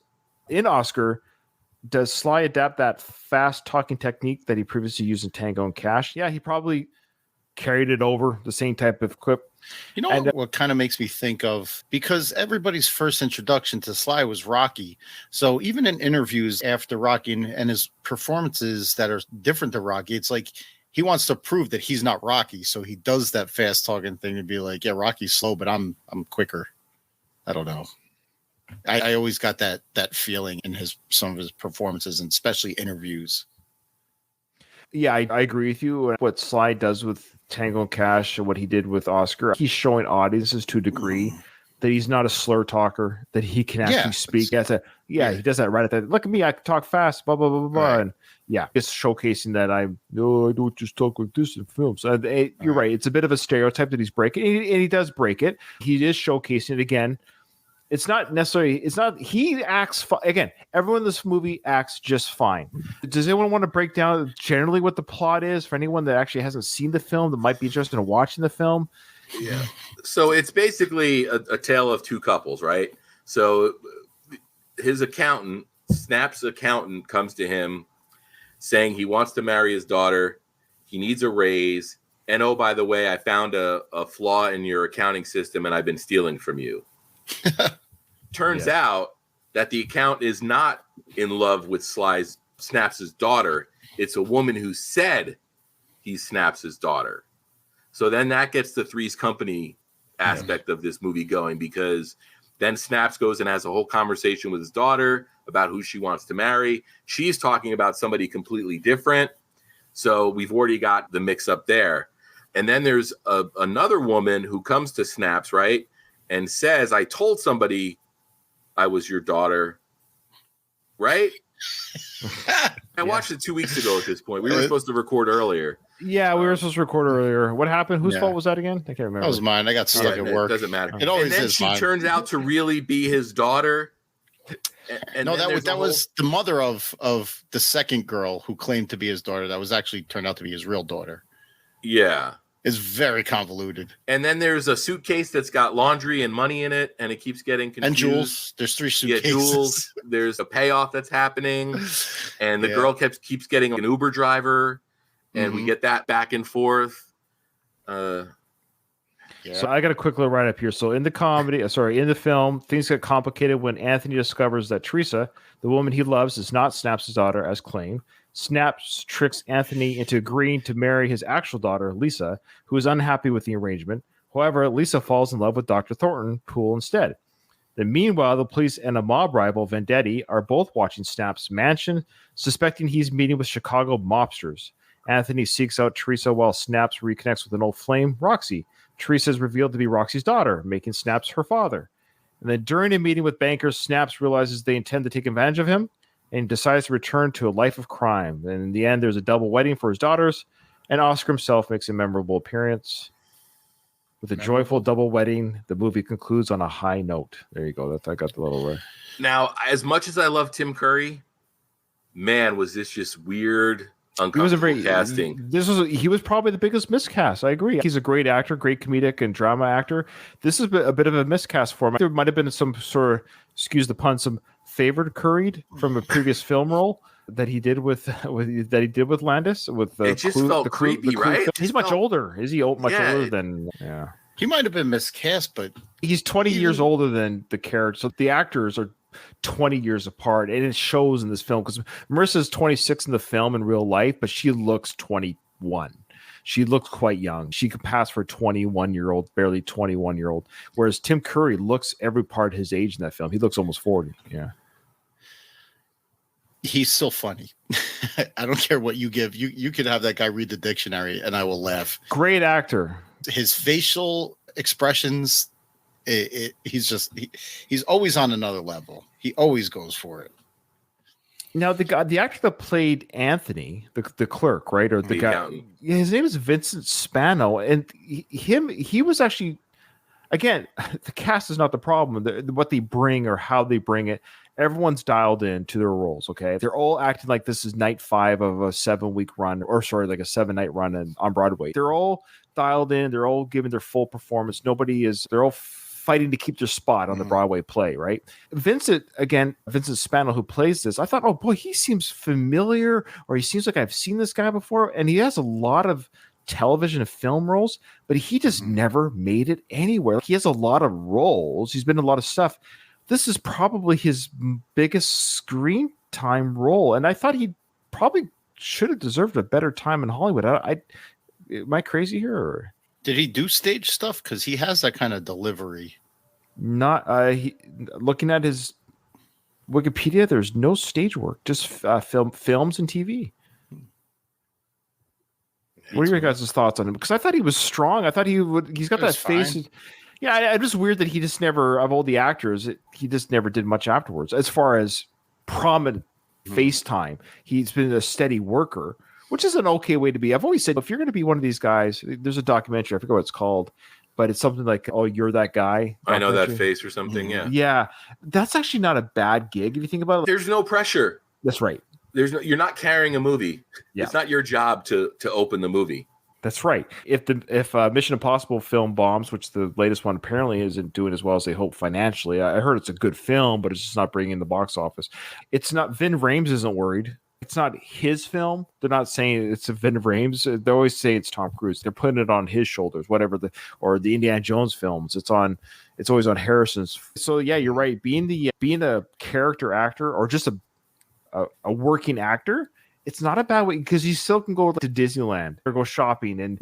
Sly adapt that fast talking technique that he previously used in Tango and Cash? Yeah, he probably carried it over, the same type of quip. You know what kind of makes me think of, because everybody's first introduction to Sly was Rocky. So even in interviews after Rocky and his performances that are different than Rocky, it's like he wants to prove that he's not Rocky. So he does that fast talking thing and be like, yeah, Rocky's slow, but I'm quicker. I don't know. I always got that feeling in some of his performances, and especially interviews. Yeah, I agree with you. What Sly does with Tango and Cash and what he did with Oscar, he's showing audiences to a degree that he's not a slur talker, that he can actually speak. He does that right at that. Look at me, I can talk fast, blah, blah, blah, blah, blah. And just showcasing that I don't just talk like this in films. You're right. It's a bit of a stereotype that he's breaking, and he does break it. He is showcasing it again. He acts again. Everyone in this movie acts just fine. Does anyone want to break down generally what the plot is for anyone that actually hasn't seen the film that might be interested in watching the film? Yeah. So it's basically a tale of two couples, right? So his accountant, Snap's accountant, comes to him saying he wants to marry his daughter. He needs a raise. And oh, by the way, I found a flaw in your accounting system and I've been stealing from you. Turns out that the accountant is not in love with Snaps' daughter. It's a woman who said he's Snaps' daughter. So then that gets the Three's Company aspect of this movie going, because then Snaps goes and has a whole conversation with his daughter about who she wants to marry. She's talking about somebody completely different. So we've already got the mix up there. And then there's another woman who comes to Snaps, right? And says, I told somebody I was your daughter, right? I watched it 2 weeks ago at this point. We were supposed to record earlier. Yeah, we were supposed to record earlier. What happened? Whose fault was that again? I can't remember. That was mine. I got stuck at work. It doesn't matter. It always and then is she mine. turns out to really be his daughter. And no, that was the mother of the second girl who claimed to be his daughter. That was actually turned out to be his real daughter. Yeah. It's very convoluted. And then there's a suitcase that's got laundry and money in it, and it keeps getting confused. And jewels. There's 3 suitcases. Yeah, jewels. There's a payoff that's happening, and the girl keeps getting an Uber driver, and we get that back and forth. So I got a quick little write up here. So in the film, things get complicated when Anthony discovers that Teresa, the woman he loves, is not Snaps' daughter as claimed. Snaps tricks Anthony into agreeing to marry his actual daughter, Lisa, who is unhappy with the arrangement. However, Lisa falls in love with Dr. Thornton Poole instead. Then meanwhile, the police and a mob rival, Vendetti, are both watching Snap's mansion, suspecting he's meeting with Chicago mobsters. Anthony seeks out Teresa while Snaps reconnects with an old flame, Roxy. Teresa is revealed to be Roxy's daughter, making Snaps her father. And then during a meeting with bankers, Snaps realizes they intend to take advantage of him and decides to return to a life of crime. And in the end, there's a double wedding for his daughters, and Oscar himself makes a memorable appearance. With a joyful double wedding, the movie concludes on a high note. There you go. I got the little... Now, as much as I love Tim Curry, man, was this just weird... uncomfortable casting. He was probably the biggest miscast. I agree. He's a great actor, great comedic and drama actor. This is a bit of a miscast for him. There might have been some sort of, excuse the pun, some favored curried from a previous film role that he did with Landis. With it just felt creepy, right? He's much older. Is he much older than? Yeah, he might have been miscast, but he's 20 years older than the character. So the actors are 20 years apart, and it shows in this film because Marissa's 26 in the film in real life, but she looks 21. She looks quite young. She could pass for a 21-year-old, barely 21-year-old, whereas Tim Curry looks every part his age in that film. He looks almost 40. Yeah. He's still funny. I don't care what you give. You could have that guy read the dictionary and I will laugh. Great actor. His facial expressions, he's always on another level. He always goes for it. Now the actor that played Anthony, the clerk, right, or the guy, accountant. His name is Vincent Spano, and he was actually, again, the cast is not the problem. What they bring or how they bring it, everyone's dialed in to their roles. Okay, they're all acting like this is night 5 of a 7-week run, or sorry, like a 7-night run on Broadway. They're all dialed in. They're all giving their full performance. They're all fighting to keep their spot on the Broadway play, right? Vincent Spano, who plays this, I thought, oh boy, he seems familiar, or he seems like I've seen this guy before. And he has a lot of television and film roles, but he just never made it anywhere. He has a lot of roles. He's been in a lot of stuff. This is probably his biggest screen time role. And I thought he probably should have deserved a better time in Hollywood. Am I crazy here? Or? Did he do stage stuff? Because he has that kind of delivery. Not looking at his Wikipedia, there's no stage work, just films and TV. What are your guys' thoughts on him? Because I thought he was strong. I thought he's got that face. Fine. Yeah, it's just weird that he just never, of all the actors, he just never did much afterwards. As far as prominent face time, he's been a steady worker, which is an okay way to be. I've always said, if you're going to be one of these guys, there's a documentary, I forget what it's called, but it's something like, oh, you're that guy. I know that face or something, yeah. Yeah, that's actually not a bad gig if you think about it. There's no pressure. That's right. You're not carrying a movie. Yeah. It's not your job to open the movie. That's right. If Mission Impossible film bombs, which the latest one apparently isn't doing as well as they hope financially, I heard it's a good film, but it's just not bringing in the box office. It's not. Vin Rames isn't worried. It's not his film. They're not saying it's a Vin Rames. They always say it's Tom Cruise. They're putting it on his shoulders. Whatever the Indiana Jones films, it's always on Harrison's. So yeah, you're right. Being a character actor or just a working actor, it's not a bad way because you still can go to Disneyland or go shopping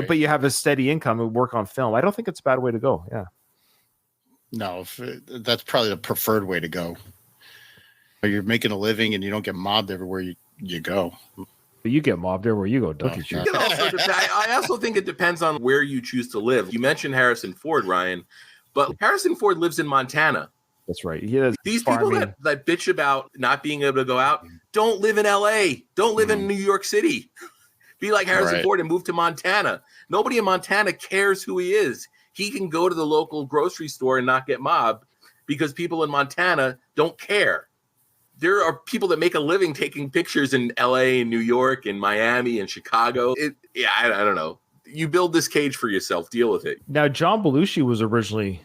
but you have a steady income and work on film. I don't think it's a bad way to go. Yeah. No, that's probably the preferred way to go. You're making a living and you don't get mobbed everywhere you go. But you get mobbed everywhere you go, don't you? I also think it depends on where you choose to live. You mentioned Harrison Ford, Ryan, but Harrison Ford lives in Montana. That's right. These people that bitch about not being able to go out don't live in LA. Don't live in New York City. Be like Harrison Ford and move to Montana. Nobody in Montana cares who he is. He can go to the local grocery store and not get mobbed because people in Montana don't care. There are people that make a living taking pictures in LA and New York and Miami and Chicago. I don't know. You build this cage for yourself. Deal with it. Now, John Belushi was originally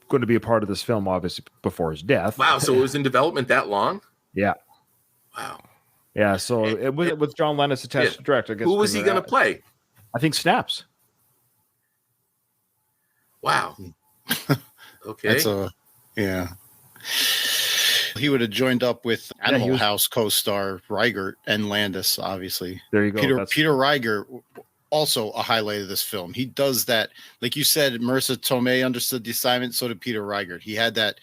going to be a part of this film, obviously, before his death. Wow, so it was in development that long? Yeah. Wow. Yeah, so it was with John Lennon attached to direct. I guess. Who was he going to play? I think Snaps. Wow. Okay. Yeah. He would have joined up with Animal House co-star Reichert and Landis, obviously. There you go. Peter Reichert also a highlight of this film. He does that, like you said, Marissa Tomei understood the assignment, so did Peter Riegert. He had that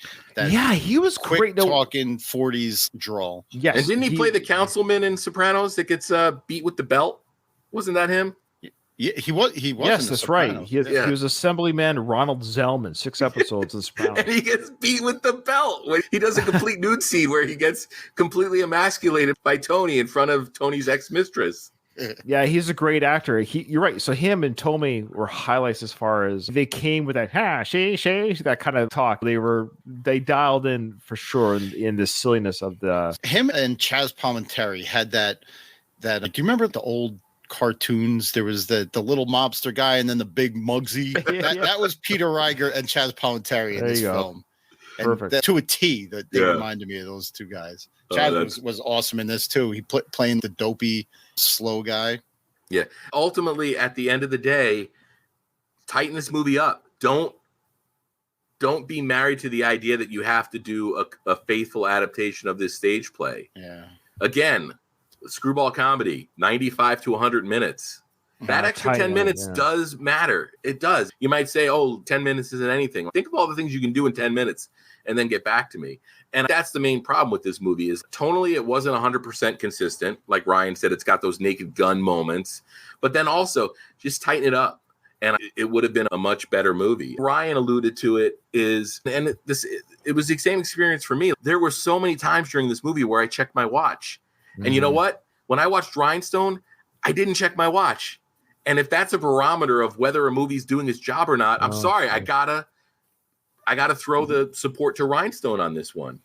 he was quick great. talking 40s drawl. Yes. And didn't he play the councilman in Sopranos that gets beat with the belt? Wasn't that him? Yeah, he was. Yes, that's right. He was Assemblyman Ronald Zellman. 6 episodes of Sopranos. And he gets beat with the belt when he does a complete nude scene where he gets completely emasculated by Tony in front of Tony's ex-mistress. Yeah, he's a great actor. You're right. So him and Tomei were highlights as far as they came with that that kind of talk. They dialed in for sure in the silliness of the him and Chaz Palminteri had that. Do you remember the old cartoons? There was the little mobster guy and then the big Muggsy. That was Peter Riegert and Chaz Palminteri in this film. Perfect. And to a T, that they reminded me of those two guys. Chaz was awesome in this too. He playing the dopey, slow guy. Yeah. Ultimately, at the end of the day, tighten this movie up. Don't be married to the idea that you have to do a faithful adaptation of this stage play. Yeah. Again, screwball comedy, 95 to 100 minutes. That extra 10 minutes does matter. It does. You might say, 10 minutes isn't anything. Think of all the things you can do in 10 minutes and then get back to me. And that's the main problem with this movie is tonally it wasn't 100% consistent. Like Ryan said, it's got those Naked Gun moments. But then also just tighten it up. And it would have been a much better movie. Ryan alluded to it it was the same experience for me. There were so many times during this movie where I checked my watch. And you know what? When I watched Rhinestone, I didn't check my watch. And if that's a barometer of whether a movie's doing its job or not, I'm sorry. I gotta throw the support to Rhinestone on this one.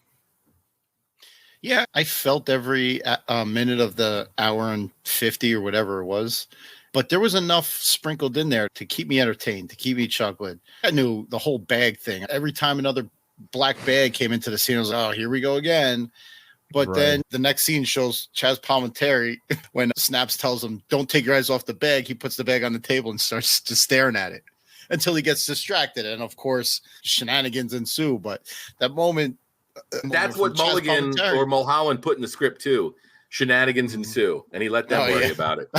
Yeah, I felt every minute of the hour and 50 or whatever it was. But there was enough sprinkled in there to keep me entertained, to keep me chuckling. I knew the whole bag thing. Every time another black bag came into the scene, I was like, here we go again. But then the next scene shows Chaz Palminteri when Snaps tells him, don't take your eyes off the bag. He puts the bag on the table and starts just staring at it until he gets distracted. And of course, shenanigans ensue. But that moment. That's what Mulligan or Mulholland put in the script too. Shenanigans ensue. And he let them worry about it.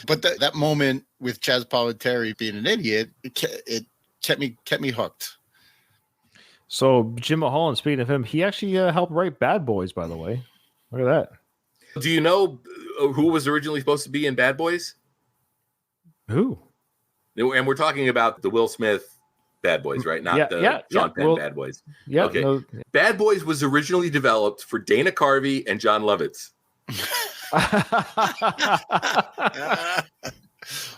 But that moment with Chaz Palminteri being an idiot, it kept me hooked. So Jim Mulholland, speaking of him, he actually helped write Bad Boys, by the way. Look at that. Do you know who was originally supposed to be in Bad Boys? Who? And we're talking about the Will Smith Bad Boys, right? Not the Sean Penn Bad Boys. Yeah. Okay. No. Bad Boys was originally developed for Dana Carvey and John Lovitz.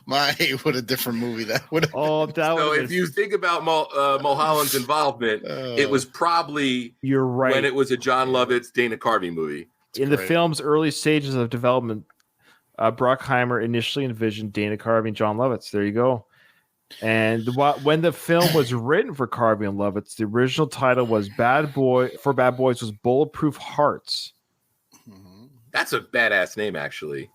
What a different movie that would have been. So if you think about Mulholland's involvement, it was probably you're right when it was a John Lovitz, Dana Carvey movie. The film's early stages of development, Bruckheimer initially envisioned Dana Carvey and John Lovitz. There you go. And when the film was written for Carvey and Lovitz, the original title was Bad Boys was Bulletproof Hearts. That's a badass name, actually.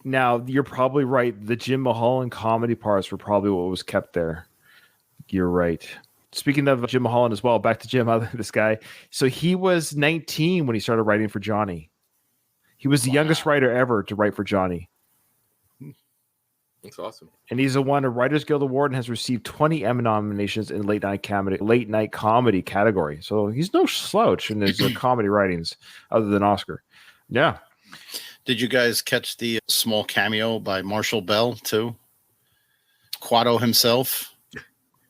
Now, you're probably right. The Jim Mulholland comedy parts were probably what was kept there. You're right. Speaking of Jim Mulholland as well, back to Jim, this guy. So he was 19 when he started writing for Johnny. He was the youngest writer ever to write for Johnny. That's awesome. And he's won a Writers Guild Award and has received 20 Emmy nominations in late night comedy category. So he's no slouch in his comedy writings other than Oscar. Yeah. Did you guys catch the small cameo by Marshall Bell too? Quado himself.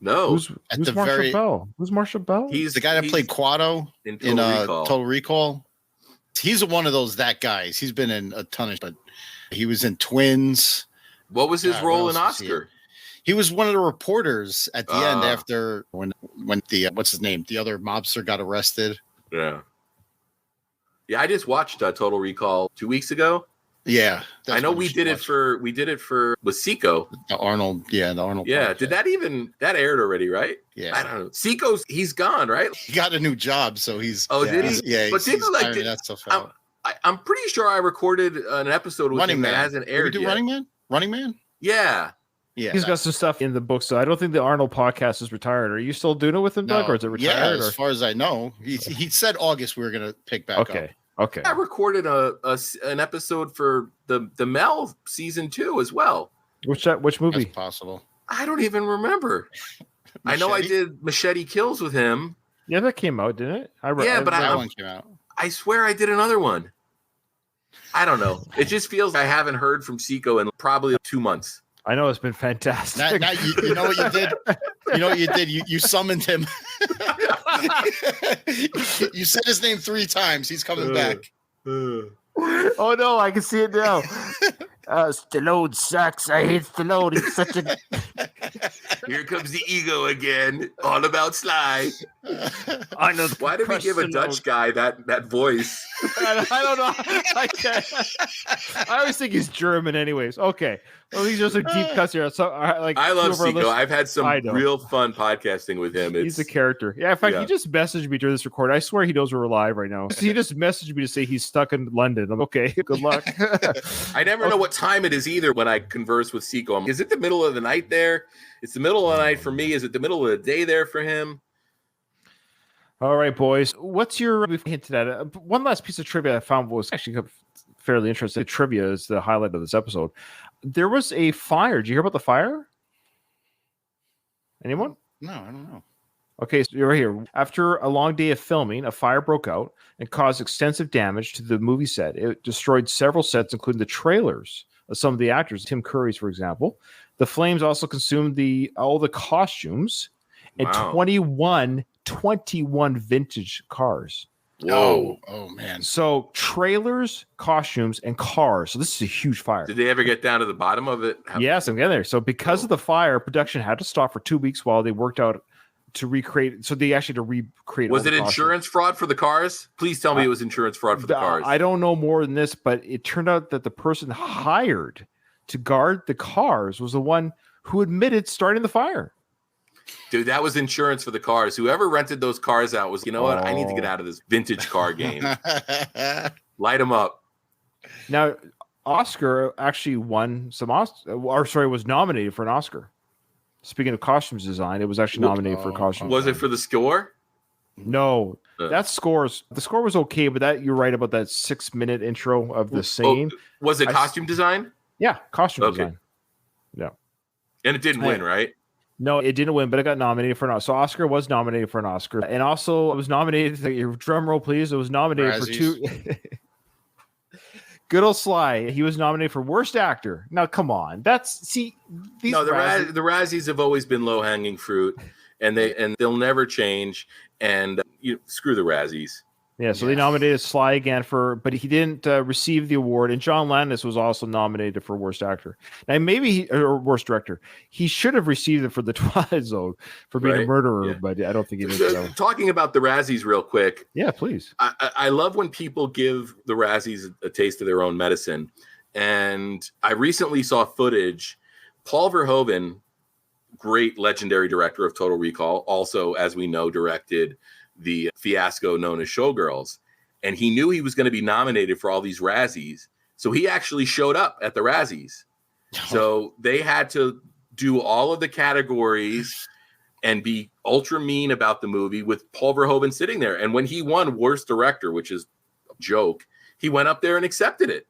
No. Who's Marshall Bell? Who's Marshall Bell? He's the guy that played Quado in Total Recall. He's one of those guys. He's been in a ton of, but he was in Twins. What was his role in Oscar? He was one of the reporters at the end after when the what's his name? The other mobster got arrested. Yeah. Yeah, I just watched Total Recall 2 weeks ago. Yeah, I know we did it for with Seco. The Arnold. Yeah. Podcast. Did that aired already? Right? Yeah, I don't know. Seco's he's gone, right? He got a new job, so he's. Oh, did he? Yeah, but didn't like that stuff out. I'm pretty sure I recorded an episode with him that hasn't aired yet. Running Man. Yeah. Yeah, he's got some stuff in the book, so I don't think the Arnold podcast is retired. Are you still doing it with him, Doug, or is it retired? Yeah, as far as I know, he said August we were going to pick back up. Okay. I recorded an episode for the Mel season 2 as well. Which movie? That's possible. I don't even remember. I know I did Machete Kills with him. Yeah, that came out, didn't it? That one came out. I swear I did another one. I don't know. It just feels I haven't heard from Seiko in probably 2 months. I know, it's been fantastic. You know what you did? You know what you did? You summoned him. You said his name 3 times. He's coming back. Oh no, I can see it now. Stallone sucks. I hate Stallone. He's such a. Here comes the ego again. All about Sly. I know. Why did we give a Dutch guy that voice? I don't know. I always think he's German, anyways. Okay. Well, these are some deep cuts here. So, I love Seiko. I've had some real fun podcasting with him. He's a character. Yeah, in fact, he just messaged me during this recording. I swear he knows we're live right now. He just messaged me to say he's stuck in London. I'm okay. Good luck. I never know what time it is either when I converse with Seiko. Is it the middle of the night there? It's the middle of the night for me. Is it the middle of the day there for him? All right, boys. What's your hint to that? One last piece of trivia I found was actually fairly interesting. Trivia is the highlight of this episode. There was a fire. Did you hear about the fire? Anyone? No, I don't know. Okay, so you're right here. After a long day of filming, a fire broke out and caused extensive damage to the movie set. It destroyed several sets, including the trailers of some of the actors, Tim Curry's, for example. The flames also consumed all the costumes and 21 vintage cars. Whoa. Oh, man. So trailers, costumes, and cars. So this is a huge fire. Did they ever get down to the bottom of it? Yes, I'm getting there. So because of the fire, production had to stop for 2 weeks while they worked out to recreate. So they actually had to recreate. Was it insurance fraud for the cars? Please tell me it was insurance fraud for the cars. I don't know more than this, but it turned out that the person hired to guard the cars was the one who admitted starting the fire. Dude, that was insurance for the cars. Whoever rented those cars out was, you know what? I need to get out of this vintage car game. Light them up. Now, Oscar actually won some was nominated for an Oscar. Speaking of costumes design, it was actually nominated for costumes. Was it for the score? No. The score was okay, but that you're right about that 6-minute intro of the scene. Was it costume design? Yeah, costume design. Yeah. And it didn't win, right? No, it didn't win, but it got nominated for an Oscar. So Oscar was nominated for an Oscar. And also, it was nominated, your drum roll, please. It was nominated for 2. Good old Sly. He was nominated for Worst Actor. Now, come on. The Razzies have always been low-hanging fruit, and they'll never change. And screw the Razzies. Yeah, so they nominated Sly again but he didn't receive the award. And John Landis was also nominated for Worst Actor. Now, or Worst Director. He should have received it for The Twilight Zone for being a murderer, but I don't think he did. So. Talking about the Razzies real quick. Yeah, please. I love when people give the Razzies a taste of their own medicine. And I recently saw footage. Paul Verhoeven, great legendary director of Total Recall, also, as we know, directed the fiasco known as Showgirls, and he knew he was going to be nominated for all these Razzies, so he actually showed up at the Razzies. So they had to do all of the categories and be ultra mean about the movie with Paul Verhoeven sitting there. And when he won Worst Director, which is a joke, he went up there and accepted it.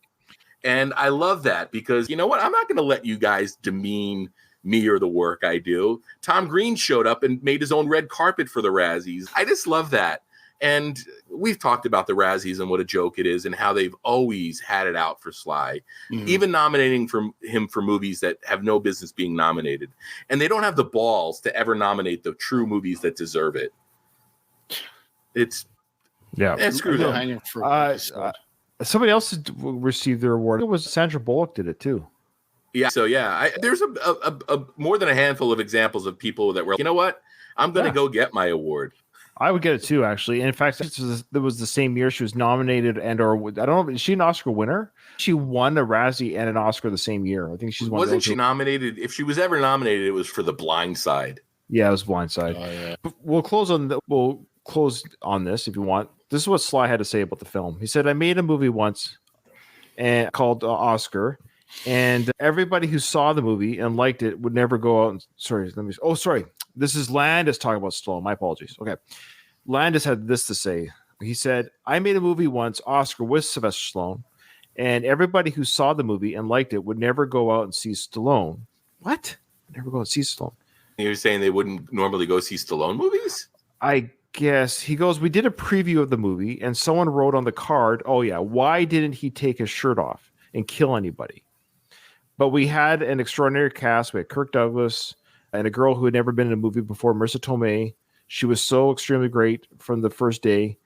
And I love that because, you know what? I'm not going to let you guys demean me or the work I do. Tom Green showed up and made his own red carpet for the Razzies. I just love that. And we've talked about the Razzies and what a joke it is and how they've always had it out for Sly, even nominating him for movies that have no business being nominated. And they don't have the balls to ever nominate the true movies that deserve it. Screw them. Somebody else received their award. It was Sandra Bullock did it too. Yeah. So there's a more than a handful of examples of people that were, you know what, I'm going to go get my award. I would get it too, actually. And in fact, it was the same year she was nominated I don't know. Is she an Oscar winner? She won a Razzie and an Oscar the same year. I think she's one. Wasn't she nominated? If she was ever nominated, it was for The Blind Side. Yeah, it was Blind Side. Oh, yeah. We'll close on this if you want. This is what Sly had to say about the film. He said, "I made a movie once and called Oscar. And everybody who saw the movie and liked it would never go out and sorry. This is Landis talking about Stallone. My apologies. Okay. Landis had this to say. He said, I made a movie once, Oscar, with Sylvester Stallone, and everybody who saw the movie and liked it would never go out and see Stallone. What? Never go and see Stallone. You're saying they wouldn't normally go see Stallone movies? I guess. He goes, we did a preview of the movie, and someone wrote on the card, oh yeah, why didn't he take his shirt off and kill anybody? But we had an extraordinary cast. We had Kirk Douglas and a girl who had never been in a movie before, Marissa Tomei. She was so extremely great from the first day.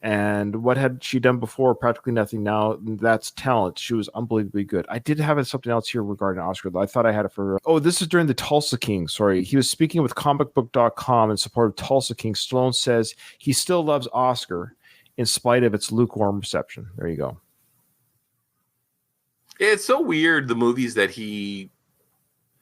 And what had she done before? Practically nothing. Now that's talent. She was unbelievably good. I did have something else here regarding Oscar. I thought I had it for. Oh, this is during the Tulsa King. Sorry. He was speaking with comicbook.com in support of Tulsa King. Stallone says he still loves Oscar in spite of its lukewarm reception. There you go. It's so weird, the movies that he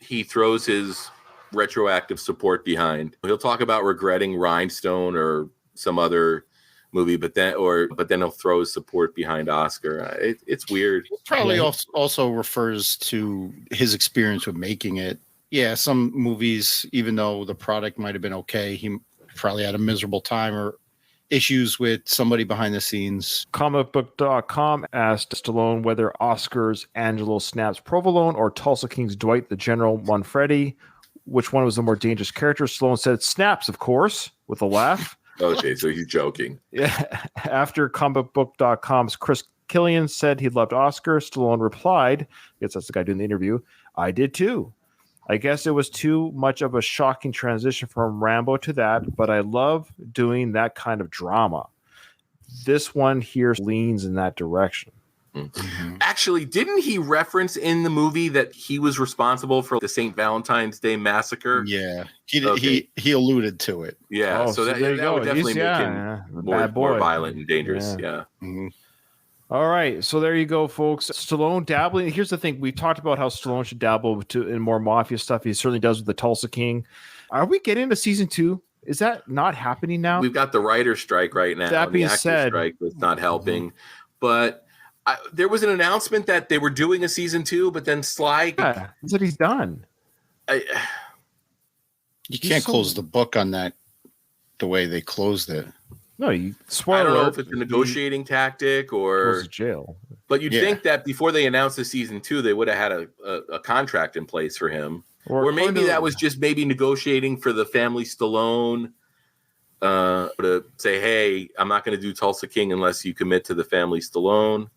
throws his retroactive support behind. He'll talk about regretting Rhinestone or some other movie, but then he'll throw his support behind Oscar. It's weird. Probably also refers to his experience with making it. Yeah, some movies, even though the product might have been okay, he probably had a miserable time or issues with somebody behind the scenes. Comicbook.com asked Stallone whether Oscar's Angelo Snaps Provolone or Tulsa King's Dwight the General Manfredi, which one was the more dangerous character. Stallone said Snaps, of course, with a laugh. Okay, so he's joking. Yeah. After comicbook.com's Chris Killian said he loved Oscar, Stallone replied, I guess that's the guy doing the interview, I did too. I guess it was too much of a shocking transition from Rambo to that, but I love doing that kind of drama. This one here leans in that direction. Mm-hmm. Actually, didn't he reference in the movie that he was responsible for the St. Valentine's Day massacre? Yeah, he alluded to it. Yeah, so that would definitely make him more violent and dangerous. Yeah. Mm-hmm. All right, so there you go, folks. Stallone dabbling. Here's the thing: we talked about how Stallone should dabble in more mafia stuff. He certainly does with the Tulsa King. Are we getting to season 2? Is that not happening now? We've got the writer's strike right now. That being said, strike was not helping, but there was an announcement that they were doing a season 2, but then Sly. Yeah, he said he's done. You can't close the book on that the way they closed it. No, I don't know if it's a negotiating tactic or goes to jail. But you'd think that before they announced the season 2, they would have had a contract in place for him. Or maybe that was just negotiating for the family Stallone to say, hey, I'm not going to do Tulsa King unless you commit to the family Stallone.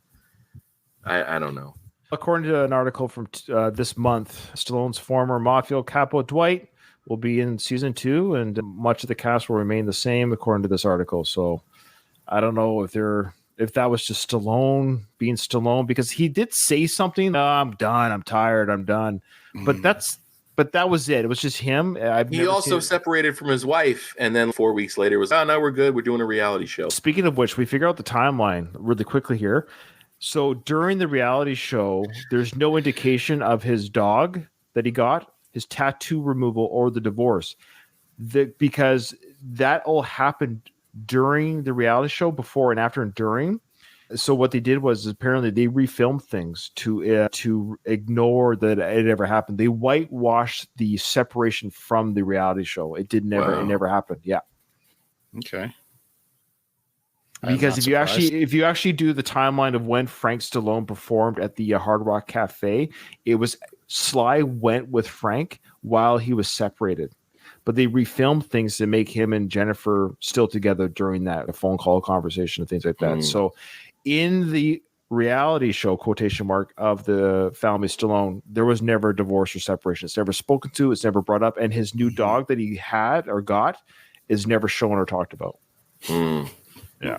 I don't know. According to an article from this month, Stallone's former mafia capo Dwight will be in season 2, and much of the cast will remain the same, according to this article. So I don't know if that was just Stallone being Stallone, because he did say something. I'm done. I'm tired. I'm done. But that was it. It was just him. He also separated from his wife, and then 4 weeks later was, oh, no, we're good. We're doing a reality show. Speaking of which, we figure out the timeline really quickly here. So during the reality show, there's no indication of his dog that he got, his tattoo removal, or the divorce. Because that all happened during the reality show, before and after and during. So what they did was apparently they refilmed things to ignore that it ever happened. They whitewashed the separation from the reality show. It never happened. Yeah. Okay. Because if you actually do the timeline of when Frank Stallone performed at the Hard Rock Cafe, it was Sly went with Frank while he was separated. But they refilmed things to make him and Jennifer still together during that phone call conversation and things like that. So in the reality show, quotation mark, of the family Stallone, there was never a divorce or separation. It's never spoken to. It's never brought up. And his new dog that he had or got is never shown or talked about. Yeah.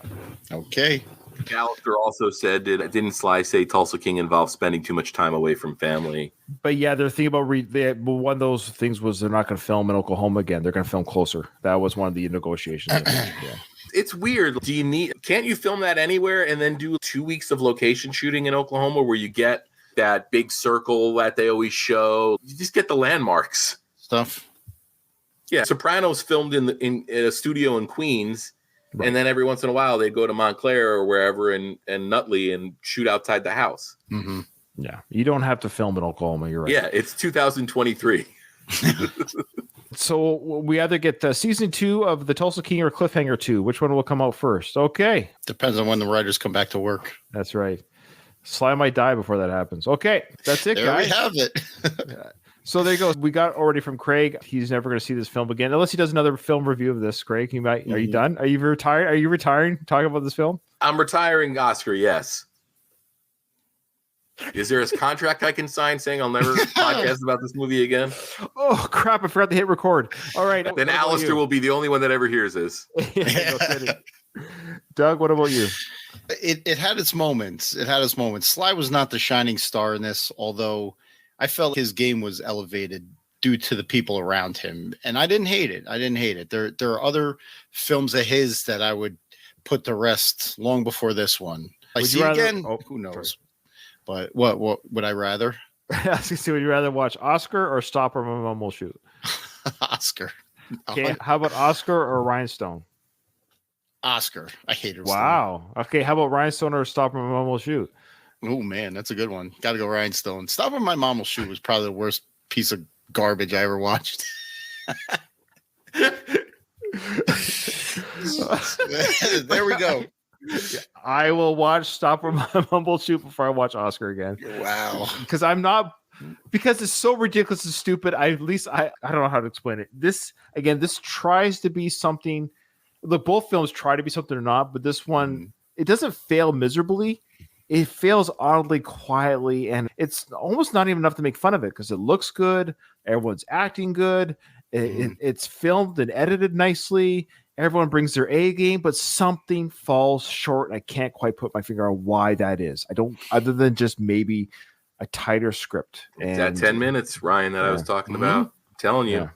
Okay. Gallagher also said, didn't Sly say Tulsa King involved spending too much time away from family? But yeah, they're thinking about one of those things was they're not going to film in Oklahoma again. They're going to film closer. That was one of the negotiations. Yeah. It's weird. Can't you film that anywhere and then do 2 weeks of location shooting in Oklahoma where you get that big circle that they always show? You just get the landmarks stuff. Yeah, Sopranos filmed in a studio in Queens. Right. And then every once in a while, they'd go to Montclair or wherever and Nutley and shoot outside the house. Mm-hmm. Yeah. You don't have to film in Oklahoma. You're right. Yeah. It's 2023. So we either get season 2 of The Tulsa King or Cliffhanger 2. Which one will come out first? Okay. Depends on when the writers come back to work. That's right. Sly might die before that happens. Okay. That's it, there guys. we have it. So there you go. We got already from Craig. He's never going to see this film again unless he does another film review of this. Craig, you might. Are you done? Are you retired? Are you retiring? Talking about this film? I'm retiring, Oscar. Yes. Is there a contract I can sign saying I'll never podcast about this movie again? Oh crap! I forgot to hit record. All right. Then Alistair will be the only one that ever hears this. Yeah, no kidding. Doug, what about you? It had its moments. It had its moments. Sly was not the shining star in this, although I felt his game was elevated due to the people around him, and I didn't hate it. There are other films of his that I would put to rest long before this one. Again, who knows? Sorry. But what would I rather? I was gonna say, would you rather watch Oscar or Stop or My Mom Will Shoot? Oscar. Okay, how about Oscar or Rhinestone? Oscar. I hate her. Wow. Okay, how about Rhinestone or Stop or My Mom Will Shoot? Oh man, that's a good one. Got to go Rhinestone. Stop or My Mom Will Shoot was probably the worst piece of garbage I ever watched. There we go. I will watch Stop or My Mom Will Shoot before I watch Oscar again. Wow. Because it's so ridiculous and stupid. I don't know how to explain it. This tries to be something. Look, both films try to be something or not, but this one, it doesn't fail miserably. It fails oddly quietly, and it's almost not even enough to make fun of it because it looks good. Everyone's acting good. It's filmed and edited nicely. Everyone brings their A game, but something falls short. And I can't quite put my finger on why that is. I don't, other than just maybe a tighter script. It's that 10 minutes, Ryan, that I was talking about. I'm telling you.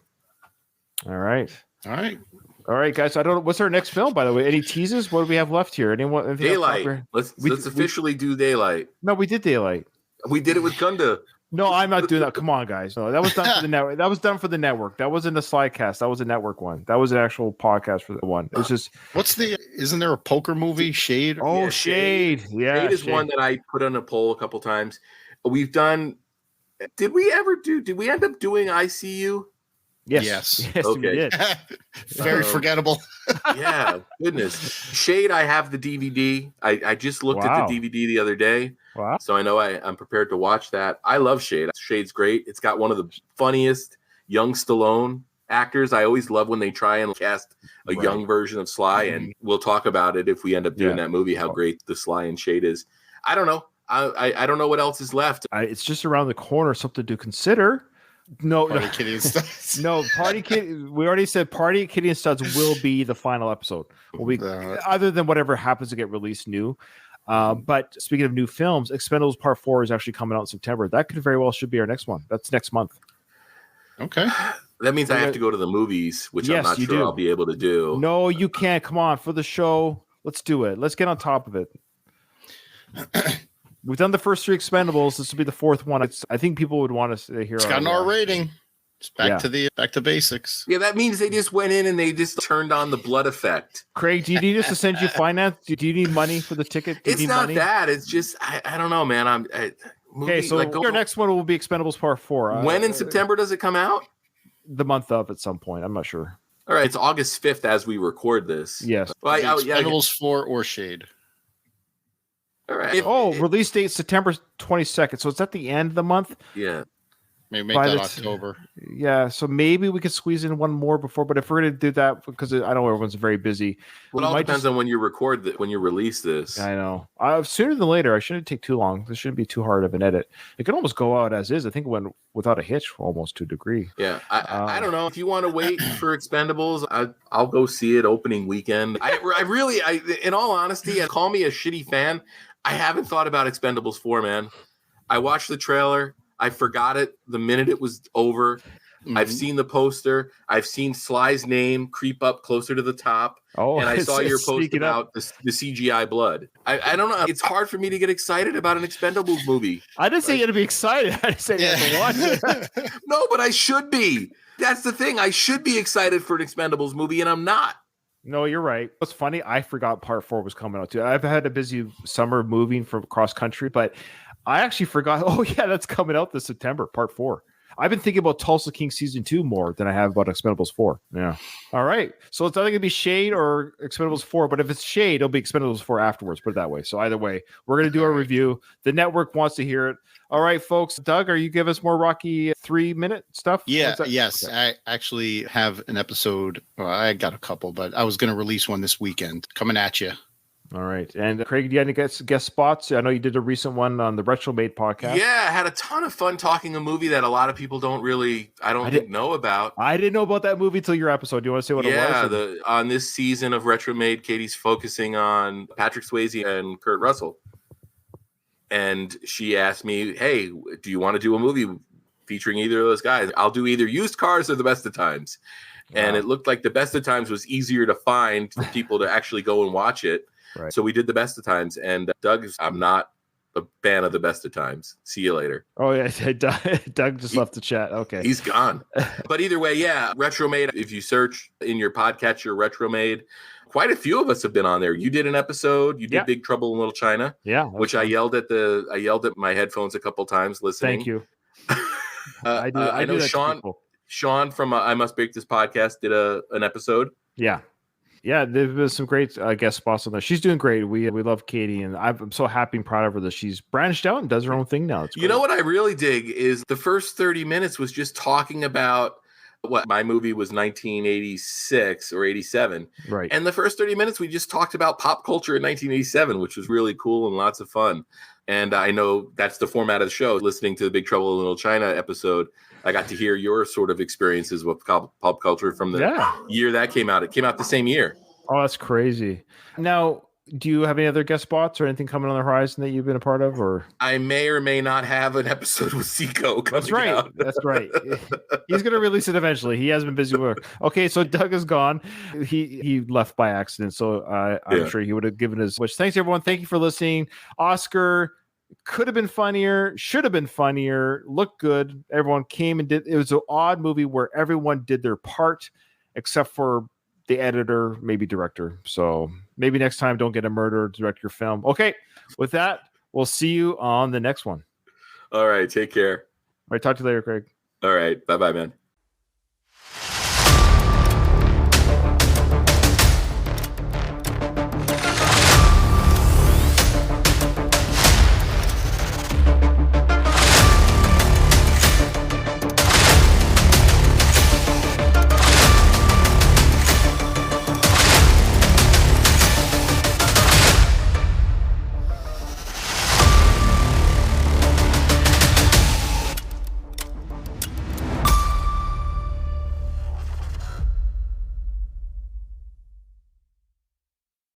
Yeah. All right. All right, guys. I don't know. What's our next film, by the way? Any teases? What do we have left here? Anyone? Daylight. Let's officially do Daylight. No, we did Daylight. We did it with Gunda. No, I'm not doing that. Come on, guys. No, that was done for the network. That was done for the network. That wasn't a Slidecast. That was a network one. That was an actual podcast for the one. It's just isn't there a poker movie, Shade? Oh, yeah, Shade. Yeah. Shade is one that I put on a poll a couple times. We've done. Did we end up doing ICU? Yes. Okay. We did. Very forgettable. Yeah, goodness. Shade, I have the DVD. I just looked at the DVD the other day. Wow. So I know I'm prepared to watch that. I love Shade. Shade's great. It's got one of the funniest young Stallone actors. I always love when they try and cast a young version of Sly, and we'll talk about it if we end up doing that movie, how great the Sly and Shade is. I don't know. I don't know what else is left. It's just around the corner, something to consider. No, Party Kitty and Studs. No, Party Kitty. We already said Party Kitty and Studs will be the final episode. Other than whatever happens to get released new. But speaking of new films, Expendables Part 4 is actually coming out in September. That could very well should be our next one. That's next month. Okay. That means I have to go to the movies, which I'm not sure I'll be able to do. No, you can't. Come on, for the show. Let's do it. Let's get on top of it. We've done the first 3 Expendables. This will be the 4th one. I think people would want us to hear. It's got an R rating. It's back to basics. Yeah, that means they just went in and they just turned on the blood effect. Craig, do you need us to send you finance? Do you need money for the ticket? It's not that. It's just I don't know, man. Okay, so our next one will be Expendables Part 4. When in September does it come out? The month of at some point. I'm not sure. All right, it's August 5th as we record this. Yes. Well, Expendables 4 or Shade. All right. Release date September 22nd. So it's at the end of the month. Yeah. Maybe make that October. Yeah. So maybe we could squeeze in one more before. But if we're going to do that, because I know everyone's very busy. Well, it all depends on when you record when you release this. I know. Sooner than later. I shouldn't take too long. This shouldn't be too hard of an edit. It can almost go out as is. I think it went without a hitch almost to a degree. Yeah. I don't know. If you want to wait for Expendables, I'll go see it opening weekend. I really, in all honesty, call me a shitty fan. I haven't thought about Expendables 4, man. I watched the trailer. I forgot it the minute it was over. Mm-hmm. I've seen the poster. I've seen Sly's name creep up closer to the top. Oh, and I saw your post about the CGI blood. I don't know. It's hard for me to get excited about an Expendables movie. I didn't say you had to be excited. I just said you had to watch it. No, but I should be. That's the thing. I should be excited for an Expendables movie, and I'm not. No, you're right. What's funny, I forgot Part 4 was coming out too. I've had a busy summer moving from across country, but I actually forgot. Oh yeah, that's coming out this September, Part 4. I've been thinking about Tulsa King season 2 more than I have about Expendables 4. Yeah. All right. So it's either going to be Shade or Expendables 4, but if it's Shade, it'll be Expendables 4 afterwards. Put it that way. So either way, we're going to do a review. The network wants to hear it. All right, folks. Doug, are you give us more Rocky 3-minute stuff? Yeah. Yes. Okay. I actually have an episode. Well, I got a couple, but I was going to release one this weekend. Coming at you. All right. And Craig, do you have any guest spots? I know you did a recent one on the Retromade podcast. Yeah, I had a ton of fun talking a movie that a lot of people don't think know about. I didn't know about that movie till your episode. Do you want to say what it was? Yeah, on this season of Retromade, Katie's focusing on Patrick Swayze and Kurt Russell. And she asked me, hey, do you want to do a movie featuring either of those guys? I'll do either used cars or the best of times. Wow. And it looked like the best of times was easier to find for people to actually go and watch it. Right. So we did the best of times. And Doug, I'm not a fan of the best of times. See you later. Oh, yeah. Doug just left the chat. Okay. He's gone. But either way, yeah, Retromade. If you search in your podcatcher Retromade, quite a few of us have been on there. You did an episode. You did Big Trouble in Little China. Yeah. Which fun. I yelled at my headphones a couple times listening. Thank you. I know Sean from I Must Break This podcast did an episode. Yeah. Yeah, there's been some great guest spots on there. She's doing great. We love Katie, and I'm so happy and proud of her that she's branched out and does her own thing now. You know what I really dig is the first 30 minutes was just talking about what my movie was 1986 or 87. Right. And the first 30 minutes, we just talked about pop culture in 1987, which was really cool and lots of fun. And I know that's the format of the show. Listening to the Big Trouble in Little China episode, I got to hear your sort of experiences with pop culture from the year that came out. It came out the same year. Oh, that's crazy. Now, do you have any other guest spots or anything coming on the horizon that you've been a part of? Or I may or may not have an episode with Seco coming out. That's right. He's going to release it eventually. He has been busy with work. Okay, so Doug is gone. He left by accident, so I'm sure he would have given his wish. Thanks, everyone. Thank you for listening. Oscar could have been funnier, should have been funnier, looked good. Everyone came and did. It was an odd movie where everyone did their part except for the editor, maybe director. So maybe next time, don't get a murderer to direct your film. Okay, with that, we'll see you on the next one. All right, take care. All right, talk to you later, Craig. All right, bye-bye, man.